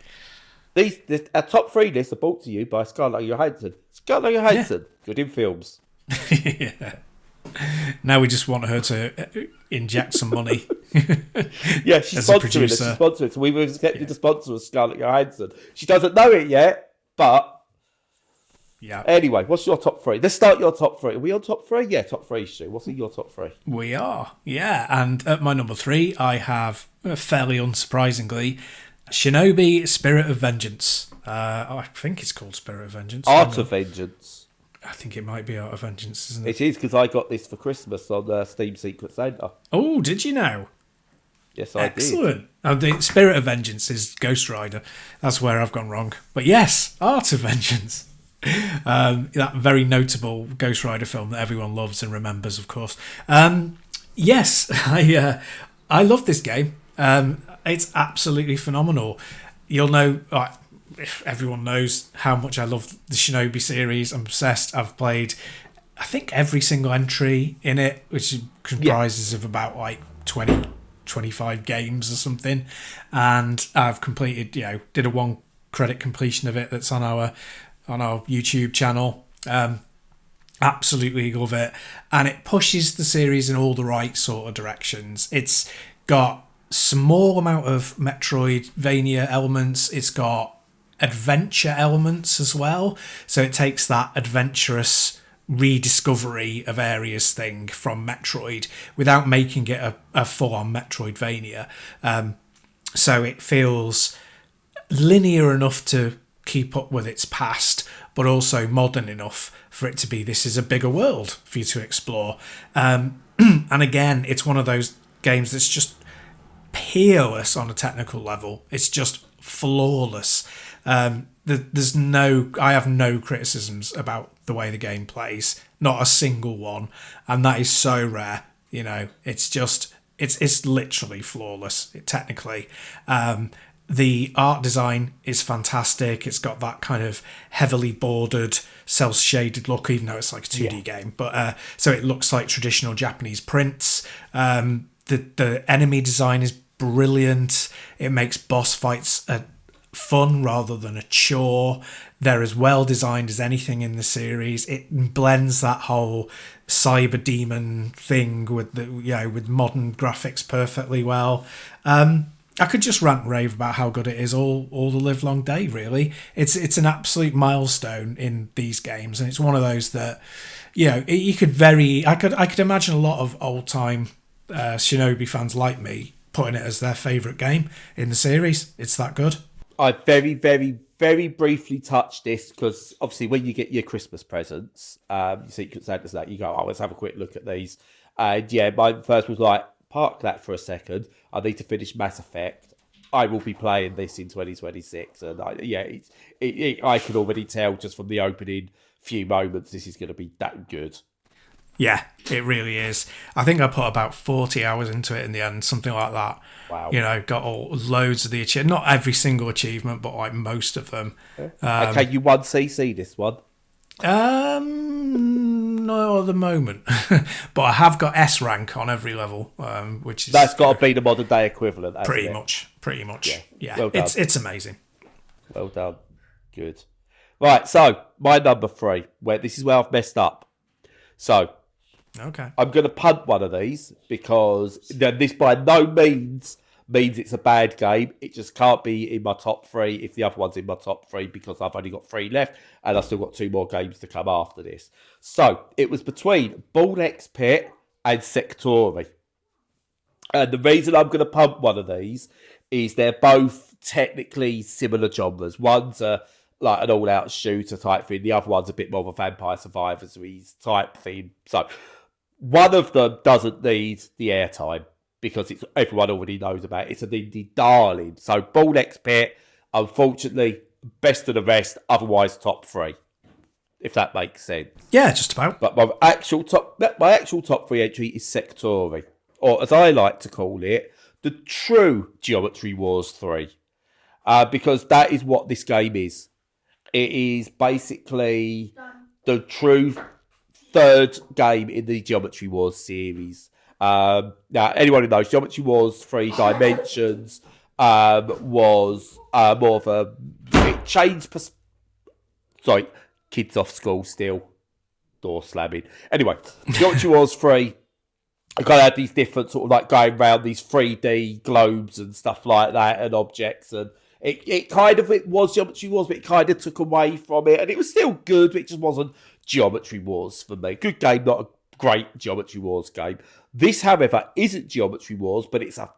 our top 3 lists are brought to you by Scarlett Johansson. Scarlett Johansson, good in films. Yeah. Now we just want her to inject some money. Yeah, she's as a sponsoring us. producer. She's sponsoring us. So we've accepted the sponsor of Scarlett Johansson. She doesn't know it yet, but Yeah. anyway, what's your top 3? Let's start your top 3. Are we on top 3? Yeah, top 3, Stu. What's in your top 3? We are. Yeah. And at my number 3, I have, fairly unsurprisingly, Shinobi Spirit of Vengeance. I think it's called Spirit of Vengeance. Art of Vengeance. I think it might be Art of Vengeance, isn't it? It is, because I got this for Christmas on Steam Secret Santa. Oh, did you know? Yes, I did. Excellent. And the Spirit of Vengeance is Ghost Rider. That's where I've gone wrong. But yes, Art of Vengeance. That very notable Ghost Rider film that everyone loves and remembers, of course. Yes, I love this game. It's absolutely phenomenal. You'll know, if everyone knows how much I love the Shinobi series. I'm obsessed. I've played, I think, every single entry in it, which comprises of about 20, 25 games or something. And I've completed, did a 1 credit completion of it that's on our YouTube channel. Absolutely love it. And it pushes the series in all the right sort of directions. It's got small amount of Metroidvania elements. It's got adventure elements as well. So it takes that adventurous rediscovery of areas thing from Metroid without making it a full-on Metroidvania. So it feels linear enough to keep up with its past, but also modern enough for it to be, this is a bigger world for you to explore. And again, it's one of those games that's just peerless on a technical level. It's just flawless. I have no criticisms about the way the game plays, not a single one, and that is so rare. It's literally flawless technically. The art design is fantastic. It's got that kind of heavily bordered, cel-shaded look, even though it's like a 2D game. But so it looks like traditional Japanese prints. The enemy design is brilliant. It makes boss fights fun rather than a chore. They're as well designed as anything in the series. It blends that whole cyber demon thing with with modern graphics perfectly well. I could just rant and rave about how good it is all the live long day. Really, it's an absolute milestone in these games, and it's one of those that I could imagine a lot of old time Shinobi fans like me putting it as their favourite game in the series. It's that good. I very, very, very briefly touched this because obviously when you get your Christmas presents, your Secret Santa's that, you go, let's have a quick look at these. And my first was like, park that for a second. I need to finish Mass Effect. I will be playing this in 2026. And I can already tell just from the opening few moments this is going to be that good. Yeah, it really is. I think I put about 40 hours into it in the end, something like that. Wow. Got loads of the achievements. Not every single achievement, but like most of them. Okay, you won CC this one. No, at the moment, but I have got S rank on every level, which is That's got to be the modern day equivalent. pretty It? much. Yeah, Well done. it's amazing. Well done. Good. Right, so my number 3, this is where I've messed up. So Okay. I'm going to punt one of these because this by no means it's a bad game. It just can't be in my top 3 if the other one's in my top 3 because I've only got 3 left and I've still got 2 more games to come after this. So it was between Ball X Pit and Sectori. And the reason I'm going to punt one of these is they're both technically similar genres. One's like an all-out shooter type thing. The other one's a bit more of a Vampire Survivors type thing. So one of them doesn't need the airtime because everyone already knows about it. It's an indie darling. So Ball X Pit, unfortunately, best of the rest. Otherwise, top 3, if that makes sense. Yeah, just about. But my actual top 3 entry is Sectori, or as I like to call it, the true Geometry Wars 3, because that is what this game is. It is basically the true third game in the Geometry Wars series. Now, anyone who knows, Geometry Wars 3 Dimensions was more of a... It changed... Sorry, kids off school still. Door slamming. Anyway, Geometry Wars 3... I kind of had these different sort of like going around these 3D globes and stuff like that and objects, and it was Geometry Wars, but it kind of took away from it, and it was still good, but it just wasn't Geometry Wars for me. Good game, not a great Geometry Wars game. This, however, isn't Geometry Wars, but it's a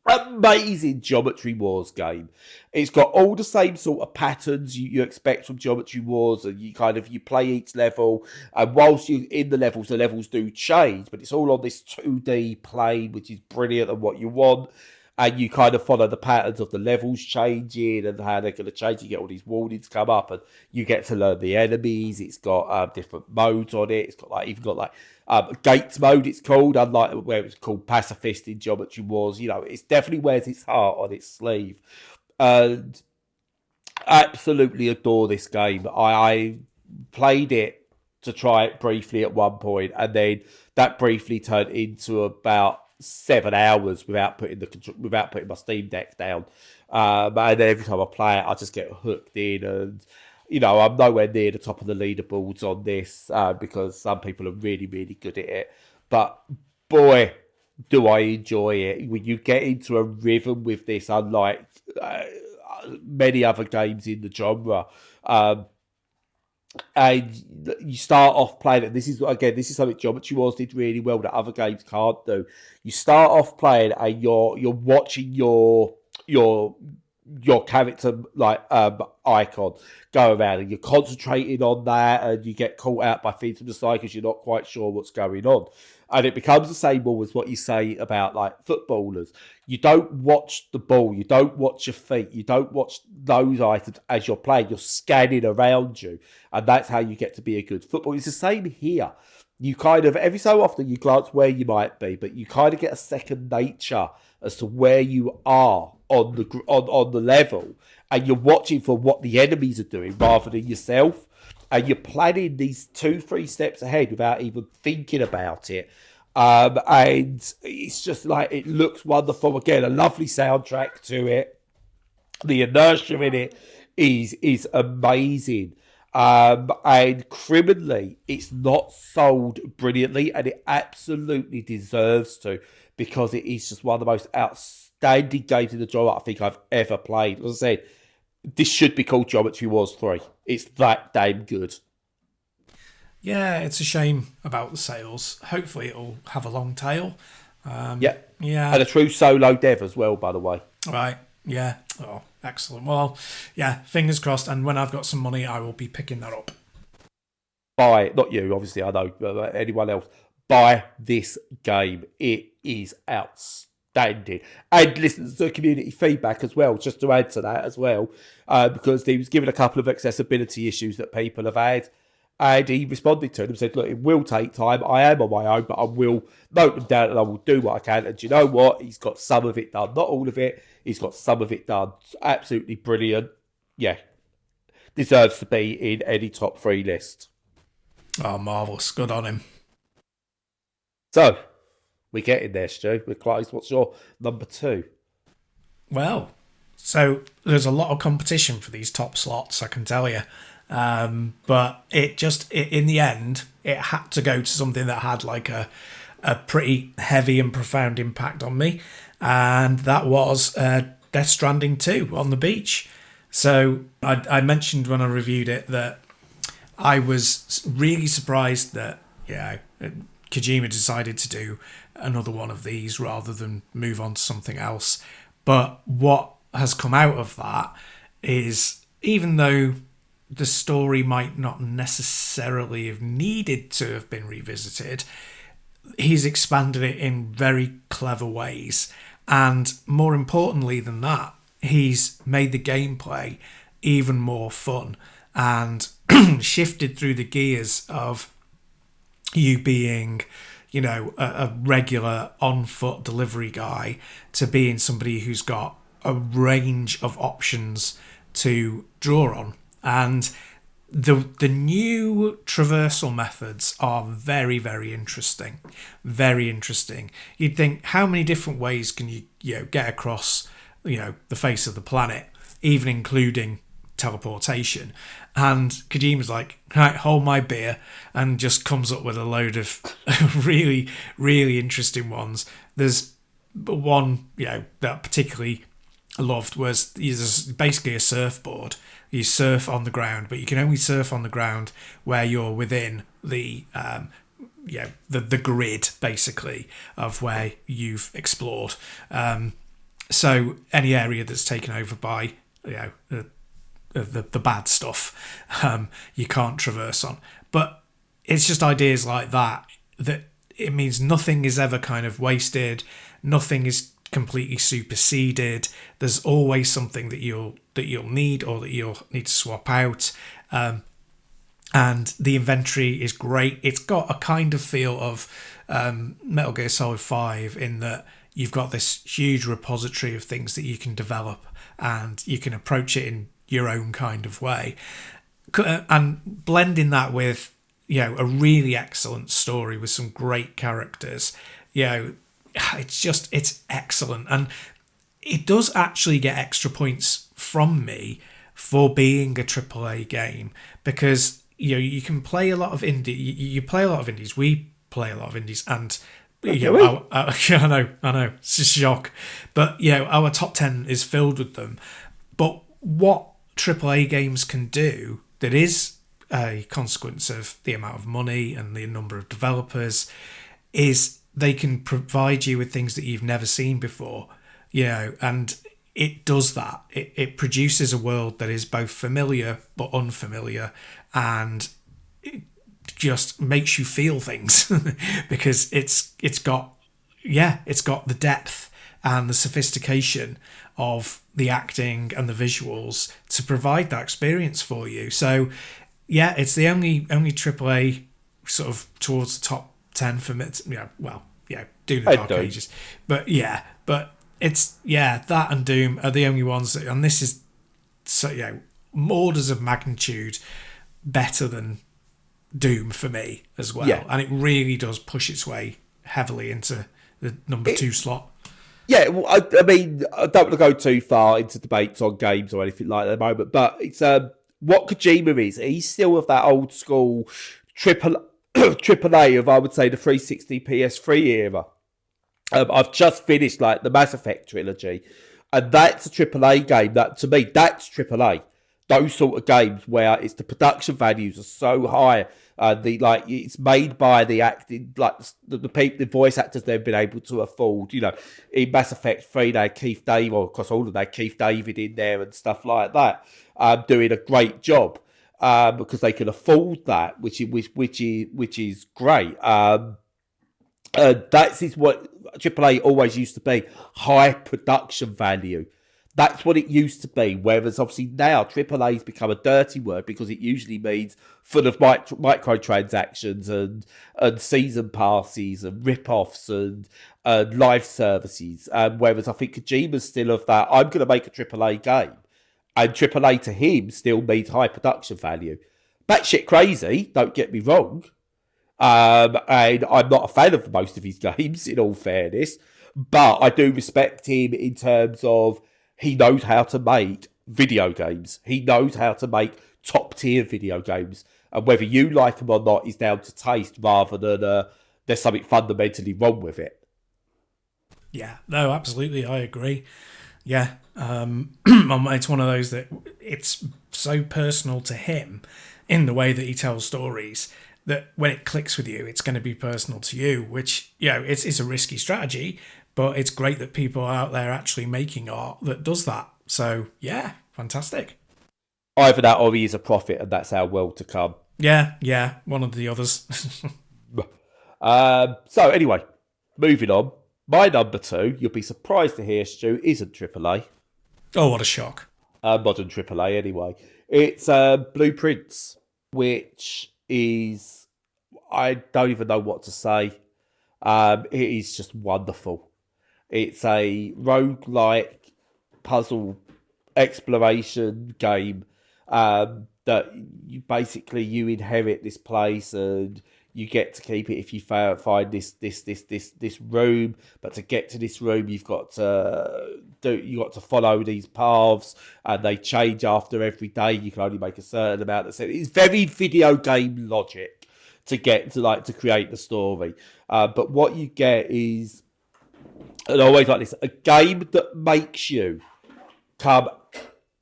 amazing Geometry Wars game. It's got all the same sort of patterns you expect from Geometry Wars, and you play each level, and whilst you're in the levels do change, but it's all on this 2D plane, which is brilliant and what you want. And you kind of follow the patterns of the levels changing and how they're going to change. You get all these warnings come up, and you get to learn the enemies. It's got different modes on it. It's got even got gates mode. It's called, unlike where it's called pacifist in Geometry Wars. You know, it's definitely wears its heart on its sleeve. And absolutely adore this game. I played it to try it briefly at one point, and then that briefly turned into about 7 hours without putting my Steam Deck down. And then every time I play it, I just get hooked in, and I'm nowhere near the top of the leaderboards on this because some people are really, really good at it. But boy, do I enjoy it. When you get into a rhythm with this, unlike many other games in the genre, and you start off playing it. This is something Geometry Wars did really well that other games can't do. You start off playing and you're watching your character icon go around, and you're concentrating on that, and you get caught out by things from the side because you're not quite sure what's going on. And it becomes the same as what you say about like footballers. You don't watch the ball, you don't watch your feet, you don't watch those items as you're playing. You're scanning around you, and that's how you get to be a good footballer. It's the same here. You kind of every so often you glance where you might be, but you kind of get a second nature as to where you are on the level, and you're watching for what the enemies are doing rather than yourself. And you're planning these 2-3 steps ahead without even thinking about it. And it's just like, it looks wonderful. Again, a lovely soundtrack to it. The inertia in it is amazing. And criminally, it's not sold brilliantly, and it absolutely deserves to, because it is just one of the most outstanding games in the genre I think I've ever played. As I said, this should be called Geometry Wars 3. It's that damn good. Yeah, it's a shame about the sales. Hopefully it'll have a long tail. Yeah. Yeah. And a true solo dev as well, by the way. Right. Yeah. Oh, excellent. Well, yeah, fingers crossed. And when I've got some money, I will be picking that up. Buy, not you, obviously, I know, but anyone else. Buy this game. It is outstanding. And listen to the community feedback as well, just to add to that as well, because he was given a couple of accessibility issues that people have had. And he responded to them and said, look, it will take time. I am on my own, but I will note them down and I will do what I can. And do you know what? He's got some of it done. Not all of it. He's got some of it done. Absolutely brilliant. Yeah. Deserves to be in any top 3 list. Oh, marvellous. Good on him. So, we're getting there, Stu. We're close. What's your number 2? Well, so there's a lot of competition for these top slots, I can tell you. But in the end, it had to go to something that had like a pretty heavy and profound impact on me. And that was Death Stranding 2 on the beach. So I mentioned when I reviewed it that I was really surprised that, Kojima decided to do another one of these rather than move on to something else. But what has come out of that is, even though the story might not necessarily have needed to have been revisited, he's expanded it in very clever ways. And more importantly than that, he's made the gameplay even more fun and shifted through the gears of you being, a regular on foot delivery guy to being somebody who's got a range of options to draw on. And the new traversal methods are very, very interesting. Very interesting. You'd think, how many different ways can you get across the face of the planet, even including teleportation? And Kojima's like, right, hold my beer, and just comes up with a load of really, really interesting ones. There's one, that particularly loved was there's basically a surfboard. You surf on the ground, but you can only surf on the ground where you're within the the grid, basically, of where you've explored. So any area that's taken over by the bad stuff, you can't traverse on. But it's just ideas like that it means nothing is ever kind of wasted, nothing is completely superseded. There's always something that you'll need, or that you'll need to swap out. And the inventory is great. It's got a kind of feel of Metal Gear Solid 5 in that you've got this huge repository of things that you can develop, and you can approach it in your own kind of way. And blending that with, a really excellent story with some great characters, it's excellent. And it does actually get extra points from me for being a AAA game, because you can play a lot of indie. You play a lot of indies. We play a lot of indies, and I know, it's a shock, but our top 10 is filled with them. But what AAA games can do, that is a consequence of the amount of money and the number of developers, is they can provide you with things that you've never seen before, and it does that. It produces a world that is both familiar but unfamiliar, and it just makes you feel things because it's got the depth and the sophistication of the acting and the visuals to provide that experience for you. So it's the only AAA sort of towards the top 10 for me. Doom the Dark Ages, but it's that and Doom are the only ones that, and this is orders of magnitude better than Doom for me as well. And it really does push its way heavily into the number 2 slot. Yeah, well, I mean, I don't want to go too far into debates on games or anything like that at the moment, but it's what Kojima is. He's still of that old school AAA of, I would say, the 360 PS3 era. I've just finished the Mass Effect trilogy, and that's a AAA game. That, to me, that's AAA. Those sort of games where it's the production values are so high, it's made by the acting, the voice actors they've been able to afford. In Mass Effect 3, they had Keith David, or across all of that, Keith David in there and stuff like that, doing a great job because they can afford that, which is great. That is what AAA always used to be: high production value. That's what it used to be. Whereas obviously now AAA's become a dirty word because it usually means full of microtransactions and season passes and rip-offs and live services. Whereas I think Kojima's still of that, I'm going to make a AAA game. And AAA to him still means high production value. batshit crazy, don't get me wrong. And I'm not a fan of most of his games, in all fairness. But I do respect him in terms of he knows how to make video games. He knows how to make top tier video games. And whether you like them or not is down to taste rather than there's something fundamentally wrong with it. Yeah, no, absolutely. I agree. Yeah. It's one of those that it's so personal to him in the way that he tells stories that when it clicks with you, it's going to be personal to you, which, it's a risky strategy, but it's great that people are out there actually making art that does that. So, yeah, fantastic. Either that or he is a prophet and that's our world to come. Yeah, one of the others. So, anyway, moving on. My number 2, you'll be surprised to hear, Stu, isn't AAA. Oh, what a shock. Modern AAA, anyway. It's Blueprints, which is... I don't even know what to say. It is just wonderful. It's a roguelike puzzle exploration game that you inherit this place and you get to keep it if you find this room. But to get to this room, you've got to follow these paths, and they change after every day. You can only make a certain amount of sense. It's very video game logic to get to create the story. But what you get is, and I always like this, a game that makes you come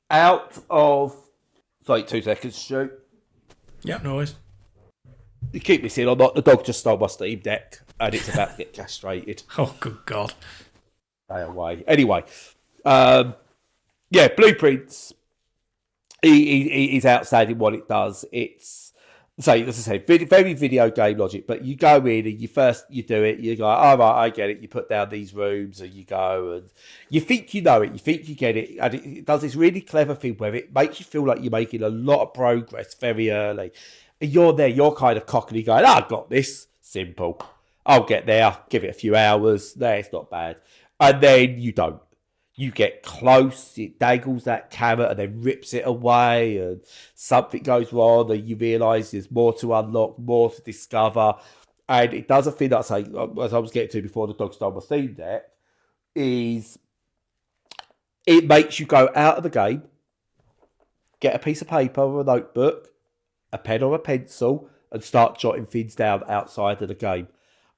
out of... Sorry, 2 seconds, Stu. Yep, no worries. You keep this in or not, the dog just stole my Steam Deck and it's about to get castrated. Oh, good God. Stay away. Anyway, Blueprints is outstanding what it does. It's, as I say, very video game logic, but you go in and you do it, you go, all right, I get it, you put down these rooms and you go and you think you know it, you think you get it, and it does this really clever thing where it makes you feel like you're making a lot of progress very early. And you're there, you're kind of cockily going, I've got this, simple. I'll get there, give it a few hours, there, it's not bad. And then you don't. You get close, it dangles that carrot and then rips it away, and something goes wrong, and you realise there's more to unlock, more to discover. And it does a thing that I say, as I was getting to before the dog stole my Steam Deck, is it makes you go out of the game, get a piece of paper or a notebook, a pen or a pencil, and start jotting things down outside of the game.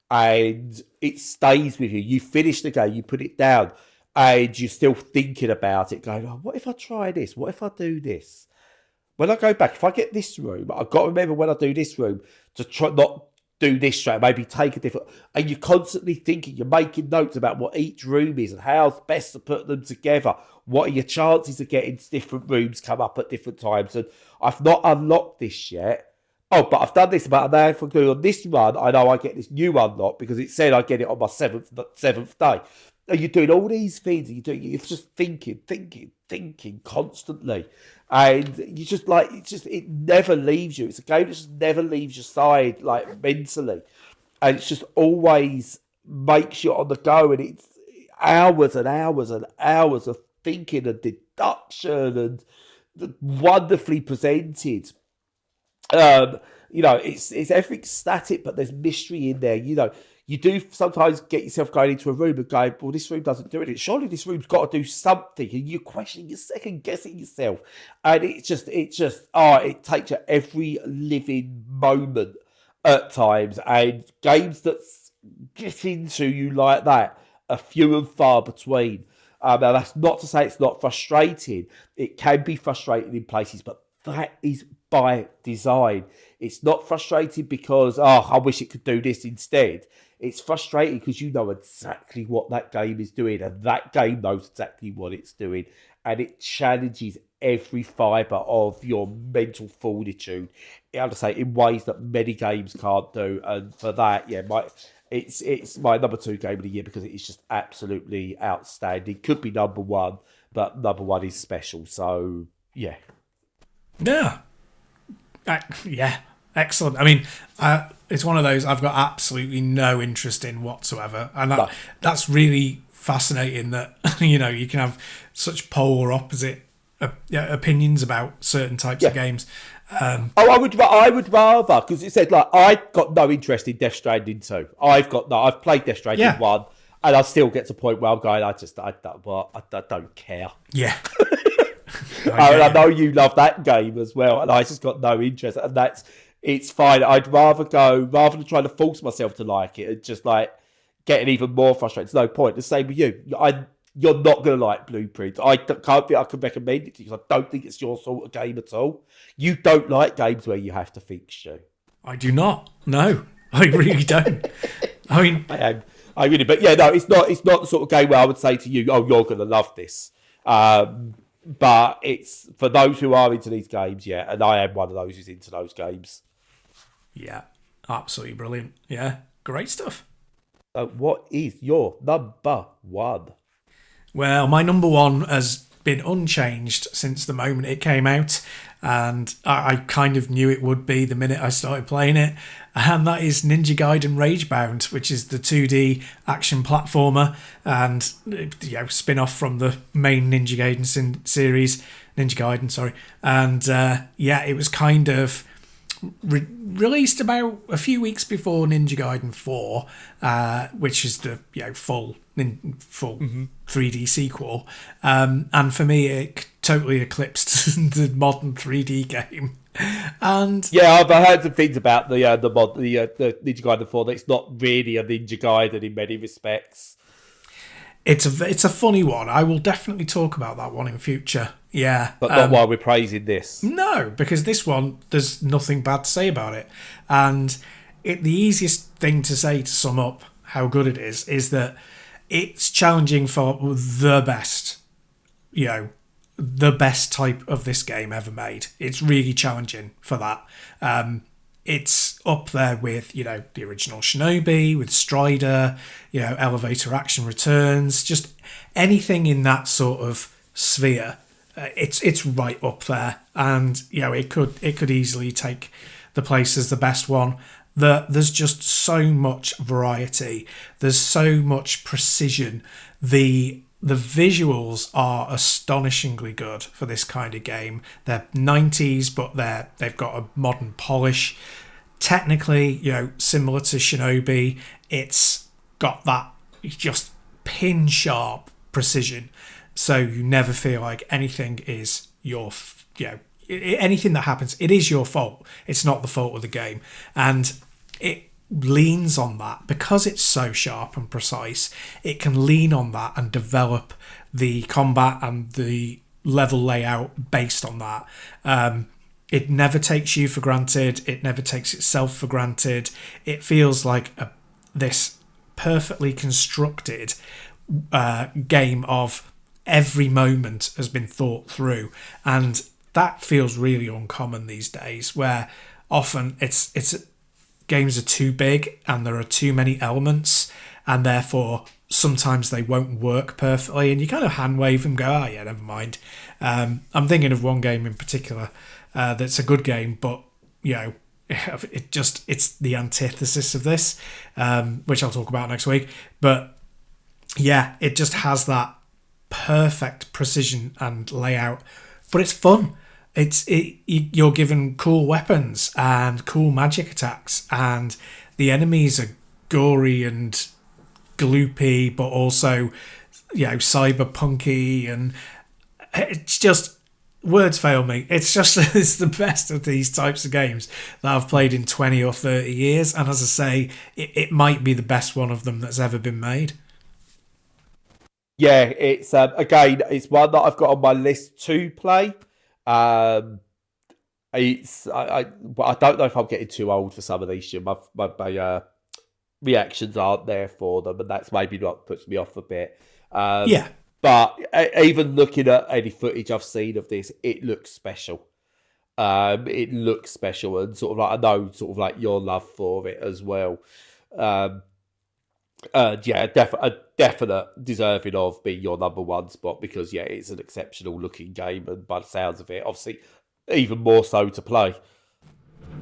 And it stays with you. You finish the game, you put it down, and you're still thinking about it, going, oh, what if I try this? What if I do this? When I go back, if I get this room, I've got to remember when I do this room to try not do this straight, maybe take a different... And you're constantly thinking, you're making notes about what each room is and how it's best to put them together. What are your chances of getting different rooms come up at different times? And I've not unlocked this yet. Oh, but I've done this about now. If I'm doing on this run, I know I get this new unlock because it said I get it on my seventh day. And you're doing all these things, and you're just thinking constantly. And you just it never leaves you. It's a game that just never leaves your side, like mentally. And it's just always makes you on the go. And it's hours and hours and hours of thinking and deduction and wonderfully presented. It's everything static, but there's mystery in there. You do sometimes get yourself going into a room and going, well, this room doesn't do it. Surely this room's got to do something. And you're questioning, you're second guessing yourself. And it takes you every living moment at times. And games that get into you like that are few and far between. Now, that's not to say it's not frustrating. It can be frustrating in places, but that is by design. It's not frustrating because, I wish it could do this instead. It's frustrating because you know exactly what that game is doing, and that game knows exactly what it's doing, and it challenges every fibre of your mental fortitude. I have to say, in ways that many games can't do, and for that, it's my number 2 game of the year because it is just absolutely outstanding. Could be number 1, but number 1 is special. So yeah. Yeah, excellent. I mean, it's one of those I've got absolutely no interest in whatsoever, and that's really fascinating. That you can have such polar opposite opinions about certain types of games. Oh, I would rather, because it said like I've got no interest in Death Stranding 2. I've played Death Stranding Yeah. 1, and I still get to a point where I'm going, I don't care. Yeah. I know you love that game as well, and I just got no interest, and it's fine. I'd rather rather than trying to force myself to like it, and just like getting even more frustrated. There's no point. The same with you. You're not going to like Blueprint. I can't think I can recommend it to you because I don't think it's your sort of game at all. You don't like games where you have to think, Stu. I do not. No, I really don't. I mean, I really, but yeah, no, it's not the sort of game where I would say to you, oh, you're going to love this. But it's for those who are into these games, yeah, and I am one of those who's into those games. yeah, absolutely brilliant. Yeah, great stuff. So what is your number one? Well, my number one has been unchanged since the moment it came out, and I kind of knew it would be the minute I started playing it, and that is Ninja Gaiden Ragebound, which is the 2D action platformer and spin-off from the main Ninja Gaiden series, Ninja Gaiden, sorry, and it was kind of released about a few weeks before Ninja Gaiden 4, which is the full 3D sequel, and for me it totally eclipsed the modern 3D game. And yeah, I've heard some things about the Ninja Gaiden 4 that it's not really a Ninja Gaiden in many respects. It's a funny one. I will definitely talk about that one in future. Yeah, but not while we're praising this. No, because this one, there's nothing bad to say about it. And the easiest thing to say to sum up how good it is that it's challenging for the best, the best type of this game ever made. It's really challenging for that. It's up there with, the original Shinobi, with Strider, Elevator Action Returns, just anything in that sort of sphere. It's right up there, and it could easily take the place as the best one. There's just so much variety. There's so much precision. The visuals are astonishingly good for this kind of game. They're 90s, but they've got a modern polish. Technically, similar to Shinobi, it's got that just pin sharp precision. So you never feel like anything is anything that happens, it is your fault. It's not the fault of the game. And it leans on that because it's so sharp and precise. It can lean on that and develop the combat and the level layout based on that. It never takes you for granted. It never takes itself for granted. It feels like this perfectly constructed game of every moment has been thought through, and that feels really uncommon these days, where often it's games are too big and there are too many elements, and therefore sometimes they won't work perfectly, and you kind of hand wave and go, oh yeah, never mind. I'm thinking of one game in particular that's a good game, but it's the antithesis of this, which I'll talk about next week. But yeah, it just has that perfect precision and layout, but it's fun. You're given cool weapons and cool magic attacks, and the enemies are gory and gloopy, but also cyberpunky, and it's just, words fail me. It's the best of these types of games that I've played in 20 or 30 years, and as I say, it might be the best one of them that's ever been made. Yeah, it's again, it's one that I've got on my list to play. I don't know if I'm getting too old for some of these. My reactions aren't there for them, and that's maybe what puts me off a bit. But even looking at any footage I've seen of this, it looks special. It looks special, and sort of like I know sort of like your love for it as well. A definite deserving of being your number one spot, because it's an exceptional looking game, and by the sounds of it, obviously even more so to play.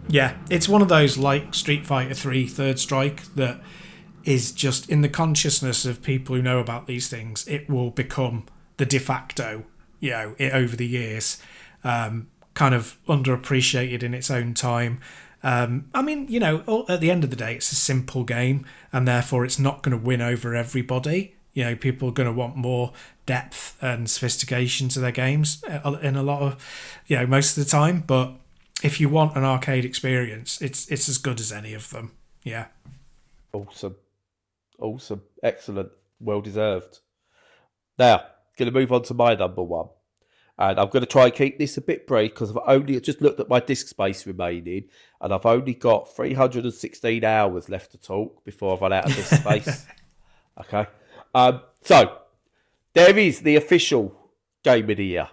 Yeah, it's one of those like Street Fighter 3 Third Strike that is just in the consciousness of people who know about these things. It will become the de facto, over the years. kind of underappreciated in its own time. I mean, at the end of the day, it's a simple game, and therefore it's not going to win over everybody. People are going to want more depth and sophistication to their games in a lot of, most of the time. But if you want an arcade experience, it's as good as any of them. Yeah. Awesome. Excellent. Well deserved. Now, going to move on to my number one. And I'm going to try and keep this a bit brief because I've only just looked at my disk space remaining and I've only got 316 hours left to talk before I've run out of disk space. Okay. So, there is the official Game of the Year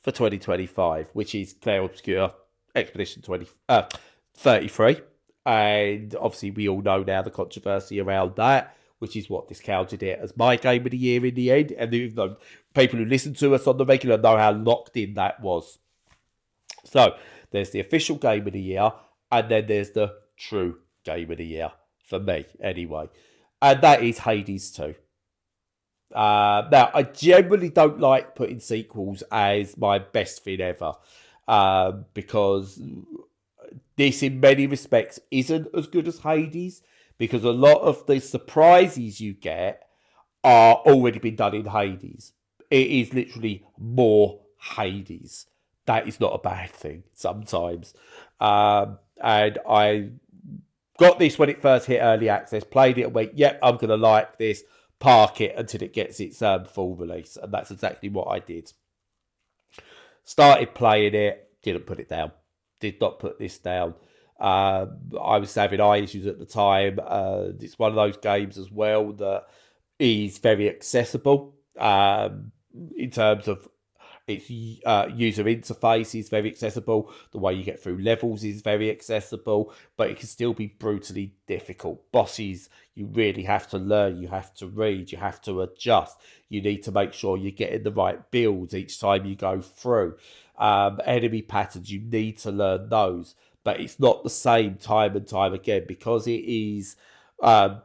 for 2025, which is Clair Obscur Expedition 33. And obviously we all know now the controversy around that, which is what discounted it as my Game of the Year in the end. And even though people who listen to us on the regular know how locked in that was. So, there's the official Game of the Year, and then there's the true Game of the Year, for me, anyway. And that is Hades 2. Now, I generally don't like putting sequels as my best thing ever, because this, in many respects, isn't as good as Hades, because a lot of the surprises you get are already been done in Hades. It is literally more Hades. That is not a bad thing sometimes. And I got this when it first hit early access, played it and went, yep, I'm going to like this, park it until it gets its full release. And that's exactly what I did. Started playing it, didn't put it down. Did not put this down. I was having eye issues at the time. It's one of those games as well that is very accessible in terms of its user interface is very accessible. The way you get through levels is very accessible, but it can still be brutally difficult. Bosses, you really have to learn, you have to read, you have to adjust. You need to make sure you're getting the right builds each time you go through. Enemy patterns, you need to learn those. But it's not the same time and time again because it is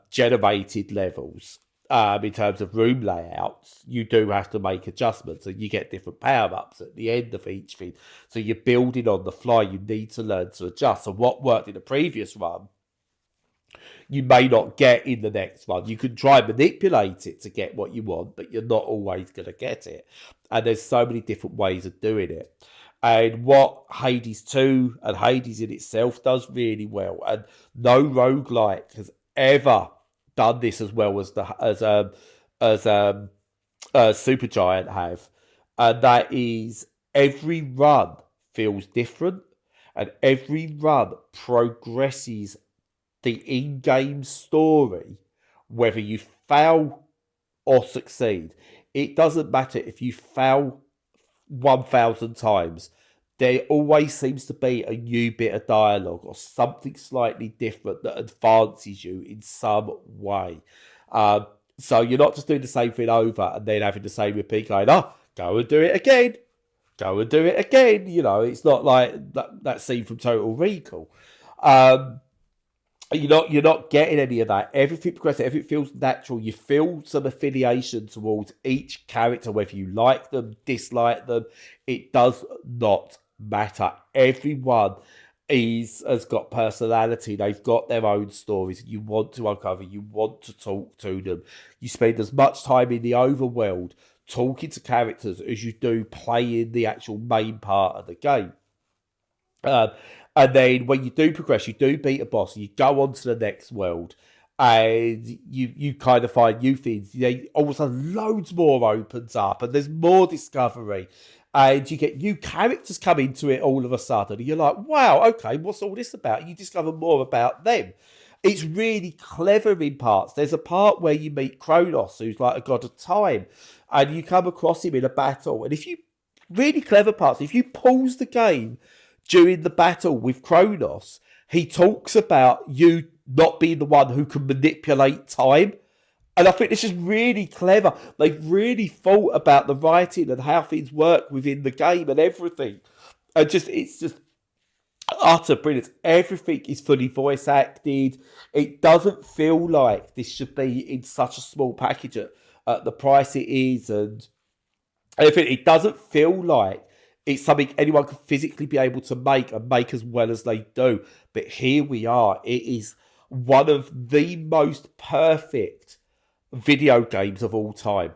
generated levels. In terms of room layouts, you do have to make adjustments and you get different power-ups at the end of each thing. So you're building on the fly. You need to learn to adjust. So what worked in the previous run, you may not get in the next one. You can try and manipulate it to get what you want, but you're not always going to get it. And there's so many different ways of doing it. And what Hades 2 and Hades in itself does really well, and no roguelike has ever done this as well as Supergiant have, and that is every run feels different, and every run progresses the in-game story, whether you fail or succeed. It doesn't matter if you fail 1,000 times. There always seems to be a new bit of dialogue or something slightly different that advances you in some way. So you're not just doing the same thing over and then having the same repeat going, go and do it again. Go and do it again. It's not like that scene from Total Recall. You're not getting any of that. Everything progresses. Everything feels natural. You feel some affiliation towards each character, whether you like them, dislike them. It does not matter. Everyone has got personality. They've got their own stories. You want to uncover. You want to talk to them. You spend as much time in the overworld talking to characters as you do playing the actual main part of the game. And then when you do progress, you do beat a boss, you go on to the next world, and you kind of find new things. All of a sudden, loads more opens up, and there's more discovery. And you get new characters come into it all of a sudden. And you're like, wow, okay, what's all this about? You discover more about them. It's really clever in parts. There's a part where you meet Kronos, who's like a god of time, and you come across him in a battle. And if you, really clever parts, if you pause the game during the battle with Kronos, he talks about you not being the one who can manipulate time. And I think this is really clever. They've really thought about the writing and how things work within the game and everything. And it's just utter brilliance. Everything is fully voice acted. It doesn't feel like this should be in such a small package at the price it is. And everything. It doesn't feel like it's something anyone can physically be able to make and make as well as they do. But here we are. It is one of the most perfect video games of all time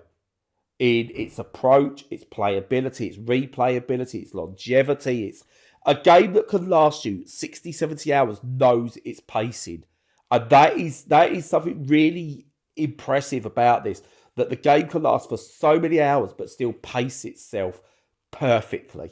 in its approach, its playability, its replayability, its longevity. It's a game that can last you 60, 70 hours, knows its pacing. And that is something really impressive about this, that the game can last for so many hours but still pace itself perfectly.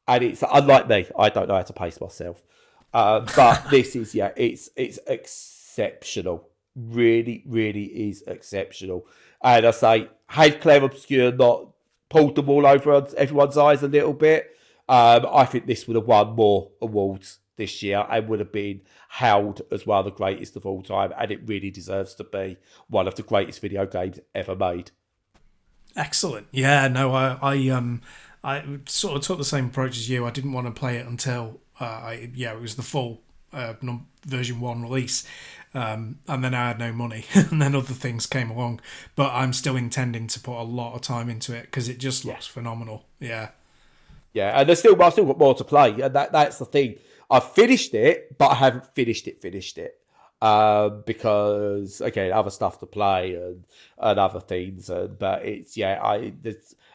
And it's unlike me, I don't know how to pace myself. But this is, it's exceptional. Really, really is exceptional. And I say, had Claire Obscure not pulled the wool over everyone's eyes a little bit, I think this would have won more awards this year and would have been hailed as one of the greatest of all time. And it really deserves to be one of the greatest video games ever made. Excellent. Yeah, no, I sort of took the same approach as you. I didn't want to play it until it was the full version 1 release. And then I had no money, and then other things came along. But I'm still intending to put a lot of time into it because it just looks phenomenal. Yeah. Yeah, and I've still got more to play, and that's the thing. I've finished it, but I haven't finished it. Because again, other stuff to play and other things. But it's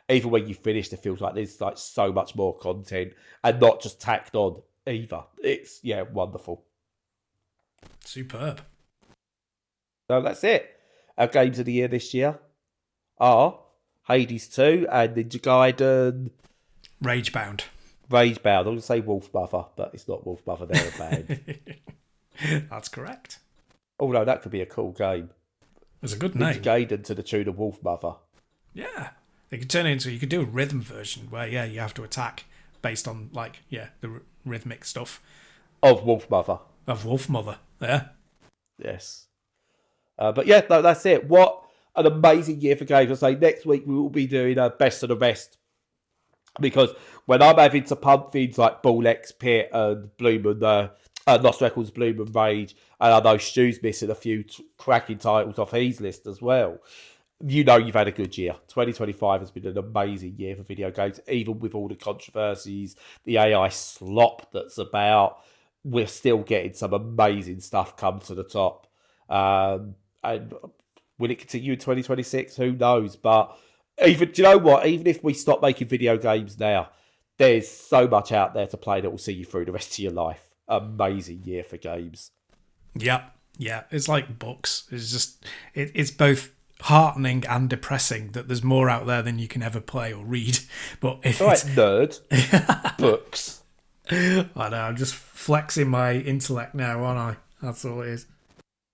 even when you finish, it feels like there's like so much more content and not just tacked on either. It's wonderful. Superb. So that's it. Our games of the year this year are Hades 2 and Ninja Gaiden. Ragebound. I was going to say Wolf Mother, but it's not Wolf Mother. They're a band. That's correct. Although that could be a cool game. It's a good name. Ninja Gaiden to the tune of Wolf Mother. Yeah. They could turn it into, you could do a rhythm version where, you have to attack based on, the rhythmic stuff. Of Wolf Mother. Of Wolf Mother, yeah. Yes. That's it. What an amazing year for games. I say next week we will be doing Best of the Rest. Because when I'm having to pump things like Ball X Pit and Bloom and Lost Records, Bloom and Rage, and I know Stu's missing a few cracking titles off his list as well. You know you've had a good year. 2025 has been an amazing year for video games, even with all the controversies, the AI slop that's about. We're still getting some amazing stuff come to the top. And will it continue in 2026? Who knows? But do you know what? Even if we stop making video games now, there's so much out there to play that will see you through the rest of your life. Amazing year for games. Yep. Yeah. It's like books. It's just, it's both heartening and depressing that there's more out there than you can ever play or read. But if nerd. Books. I know, I'm just flexing my intellect now, aren't I? That's all it is.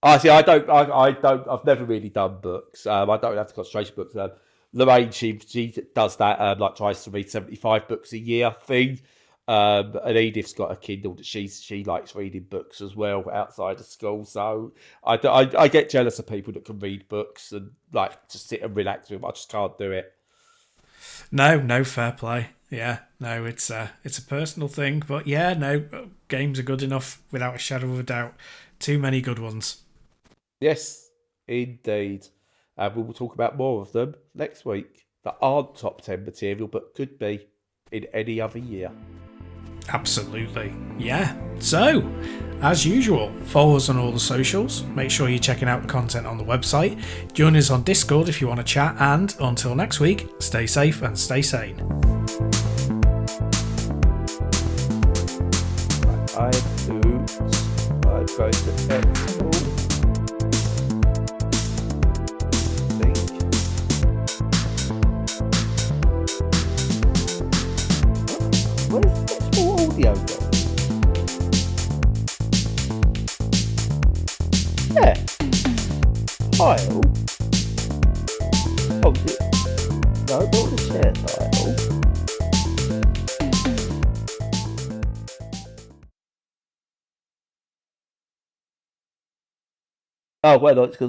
I've never really done books. I don't have to concentration books. Lorraine, she does that, tries to read 75 books a year thing. And Edith's got a Kindle that she likes reading books as well outside of school. So I get jealous of people that can read books and just sit and relax with them. I just can't do it. No, fair play. Yeah, no, it's a personal thing, but games are good enough without a shadow of a doubt. Too many good ones. Yes, indeed. And we will talk about more of them next week that aren't top 10 material, but could be in any other year. Absolutely. Yeah. So, as usual, follow us on all the socials. Make sure you're checking out the content on the website. Join us on Discord if you want to chat. And until next week, stay safe and stay sane. I'm going to Excel. Where's the audio gone? Yeah. Tile. Oh, no, not the chair tile. Oh, well, it's because